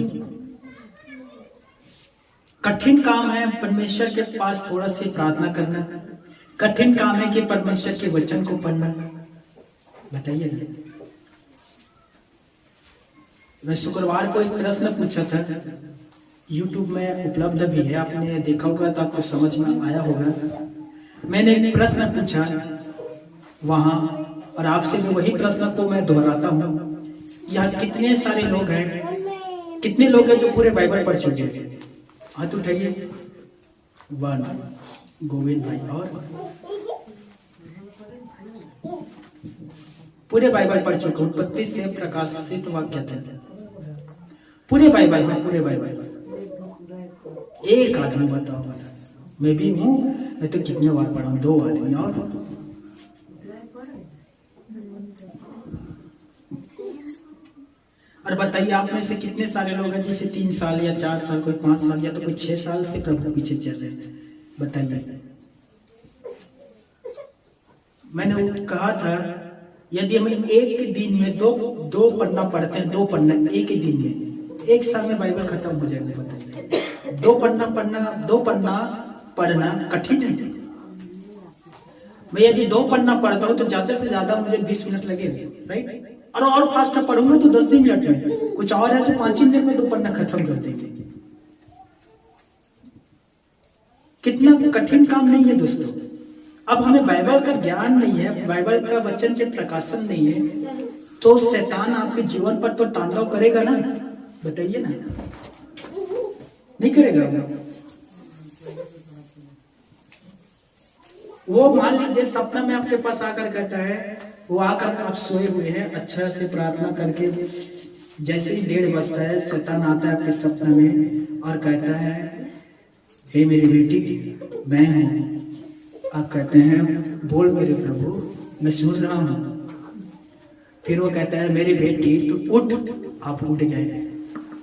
कठिन काम है परमेश्वर के पास थोड़ा सी प्रार्थना करना, कठिन काम है कि परमेश्वर के वचन को पढ़ना। बताइए ना। मैं शुक्रवार को एक प्रश्न पूछा था, YouTube में उपलब्ध भी है, आपने देखा होगा तो आपको समझ में आया होगा। मैंने एक प्रश्न पूछा वहां, और आपसे भी वही प्रश्न को मैं दोहराता हूँ। यहाँ कितने सारे लोग हैं, कितने लोग हैं जो पूरे बाइबल पढ़ चुके हैं? हाथ उठाइए। 1 गोविंद भाई, और पूरे बाइबल पढ़ चुके, उत्पत्ति से प्रकाशित वाक्य तक पूरे बाइबल में, पूरे बाइबल। एक आदमी बताओ, मैं भी हूं, मैं तो कितने बार पढ़ा हूं, 2 आदमी। और बताइए आप में से कितने सारे लोग हैं जिसे 3 साल या 4 साल, कोई 5 साल या तो कोई 6 साल से प्रभु पीछे चल रहे हैं? बताइए। मैंने वो कहा था, यदि हम एक दिन में दो पन्ना पढ़ते हैं, 2 पन्ना एक ही दिन में, 1 साल में बाइबल खत्म हो जाएगा। बताइए, 2 पन्ना पढ़ना कठिन है। मैं यदि 2 पन्ना पढ़ता हूँ तो ज्यादा से ज्यादा मुझे 20 मिनट लगेगा, राइट? और फास्ट पढ़ूंगा तो 10 ही मिनट में। कुछ और है जो 5 मिनट में 2 पन्ना खत्म कर देंगे। कितना कठिन काम नहीं है दोस्तों। अब हमें बाइबल का ज्ञान नहीं है, बाइबल का वचन के प्रकाशन नहीं है, तो शैतान आपके जीवन पर तो तांडव करेगा ना। बताइए ना, नहीं करेगा? वो मान लीजिए सपना में आपके पास आकर कहता है, वो आकर आप सोए हुए हैं अच्छा से प्रार्थना करके, जैसे ही 1:30 बजता है शैतान आता है आपके सपना में और कहता है, हे मेरी बेटी मैं हूं। आप कहते हैं, बोल मेरे प्रभु, मैं सुन रहा हूं। फिर वो कहता है, मेरी बेटी तू उठ। आप उठ गए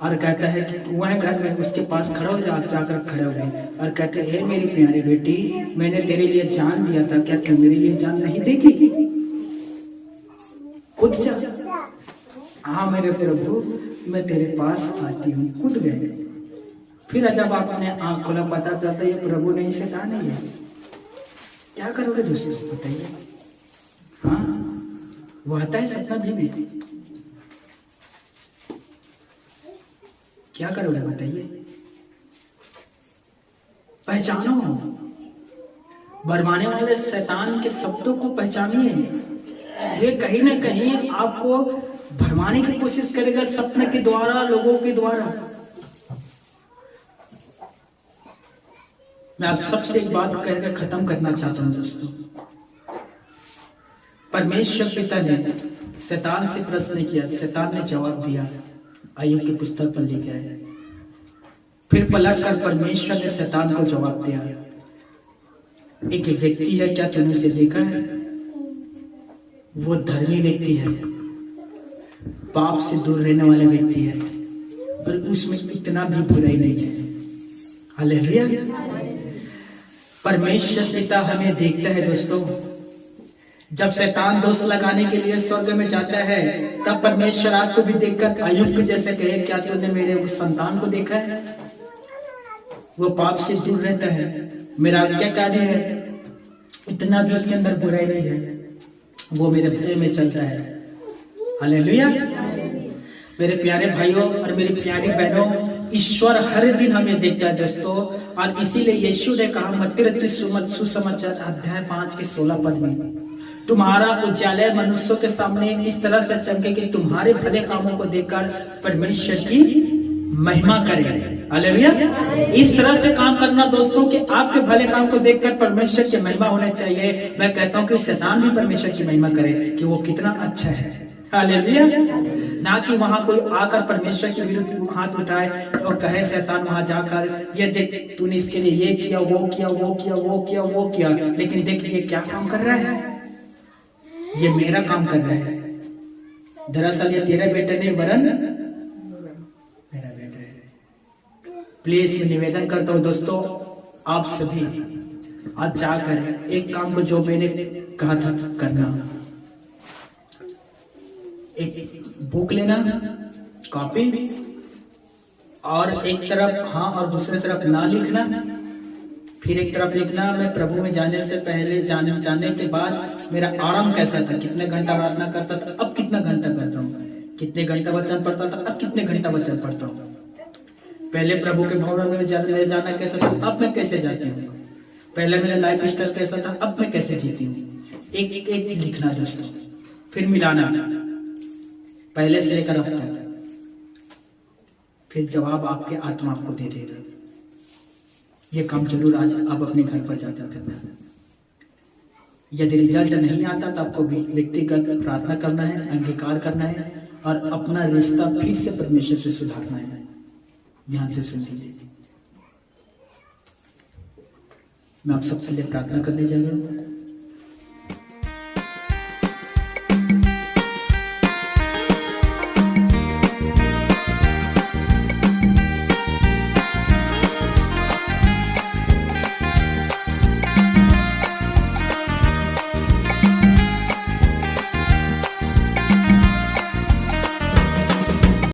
और कहता है कि कुआं है घर में, उसके पास खड़ा हो जा। आप जाकर खड़े हो गए और कहते हैं, हे मेरी प्यारी बेटी, मैंने तेरे लिए जान दिया था, क्या तू मेरे लिए जान नहीं देगी? कूद जा। हाँ मेरे प्रभु, मैं तेरे पास आती हूँ। कूद गए। फिर जब आपने आंख खोला, पता चलता है ये प्रभु नहीं, शैतान नहीं है। क्या करोगे दोस्तों, बताइए? हाँ, वो आता है सपना भी में, क्या करोगे बताइए? पहचानो, भरमाने वाले शैतान के शब्दों को पहचानिए। ये कहीं ना कहीं आपको भरमाने की कोशिश करेगा, सपने के द्वारा, लोगों के द्वारा। मैं आप सबसे एक बात कहकर खत्म करना चाहता हूं दोस्तों। परमेश्वर पिता ने शैतान से प्रश्न किया, शैतान ने जवाब दिया। अय्यूब की पुस्तक पर लिखा है। फिर पलटकर परमेश्वर ने शैतान को जवाब दिया, एक व्यक्ति है, क्या तूने उसे देखा है? वो धर्मी व्यक्ति है, पाप से दूर रहने वाला व्यक्ति है, और उसमें इतना भी बुराई नहीं है। हालेलुया। परमेश्वर पिता हमें देखता है दोस्तों। जब शैतान दोष लगाने के लिए स्वर्ग में जाता है, तब परमेश्वर आपको भी देखकर अय्यूब जैसे कहे, क्या तूने मेरे उस संतान को देखा है? वो पाप से दूर रहता है, मेरा आज्ञाकारी है, इतना भी उसके अंदर बुराई नहीं है, वो मेरे भय में चलता है। हालेलुया। मेरे प्यारे भाइयों और मेरी प्यारी बहनों, ईश्वर हर दिन हमें देखता है दोस्तों। और इसीलिए यीशु ने कहा मत्ती रचित सुसमाचार अध्याय 5 के 16 पद में, तुम्हारा उजाला मनुष्यों के सामने इस तरह से चमके कि तुम्हारे भले कामों को देखकर परमेश्वर की महिमा करें। हालेलुया। इस तरह से काम करना दोस्तों कि आपके भले काम को देखकर परमेश्वर की महिमा होना चाहिए। मैं कहता हूं कि शैतान भी परमेश्वर की महिमा करे कि वो कितना अच्छा है। हालेलुया। ना कि वहां कोई आकर परमेश्वर के विरुद्ध हाथ उठाए और कहे, शैतान वहां जाकर, ये देख तूने इसके लिए ये किया, वो किया, वो किया, वो किया, वो किया, लेकिन देख ये क्या काम कर रहा है, ये मेरा काम कर रहा है। दरअसल ये तेरा बेटा नहीं वरन मेरा बेटा है। प्लीज मैं निवेदन करता हूं दोस्तों, आप सभी आज जाकर एक काम को जो मैंने कहा था करना, एक बुक लेना, कॉपी, और एक तरफ हाँ और दूसरी तरफ ना लिखना, फिर एक तरफ लिखना, मैं प्रभु में जाने से पहले, जाने के बाद मेरा आराम कैसा था, कितने घंटा प्रार्थना करता था, अब कितना घंटा करता हूँ, कितने घंटा वचन पढ़ता था, अब कितने घंटा वचन पढ़ता हूँ, पहले प्रभु के भवन में जाना कैसा था, अब मैं कैसे जाती हूँ, पहले मेरा लाइफ स्टाइल कैसा था, अब मैं कैसे जीती हूँ। एक एक लिखना दोस्तों, फिर मिलाना पहले से लेकर अब तक, फिर जवाब आपके आत्मा आपको दे देगा। ये काम जरूर आज आप अपने घर पर जाकर करना है। यदि रिजल्ट नहीं आता तो आपको व्यक्तिगत प्रार्थना करना है, अंगीकार करना है और अपना रिश्ता फिर से परमेश्वर से सुधारना है। ध्यान से सुन लीजिए, मैं आप सबके लिए प्रार्थना करने जा रहा हूँ।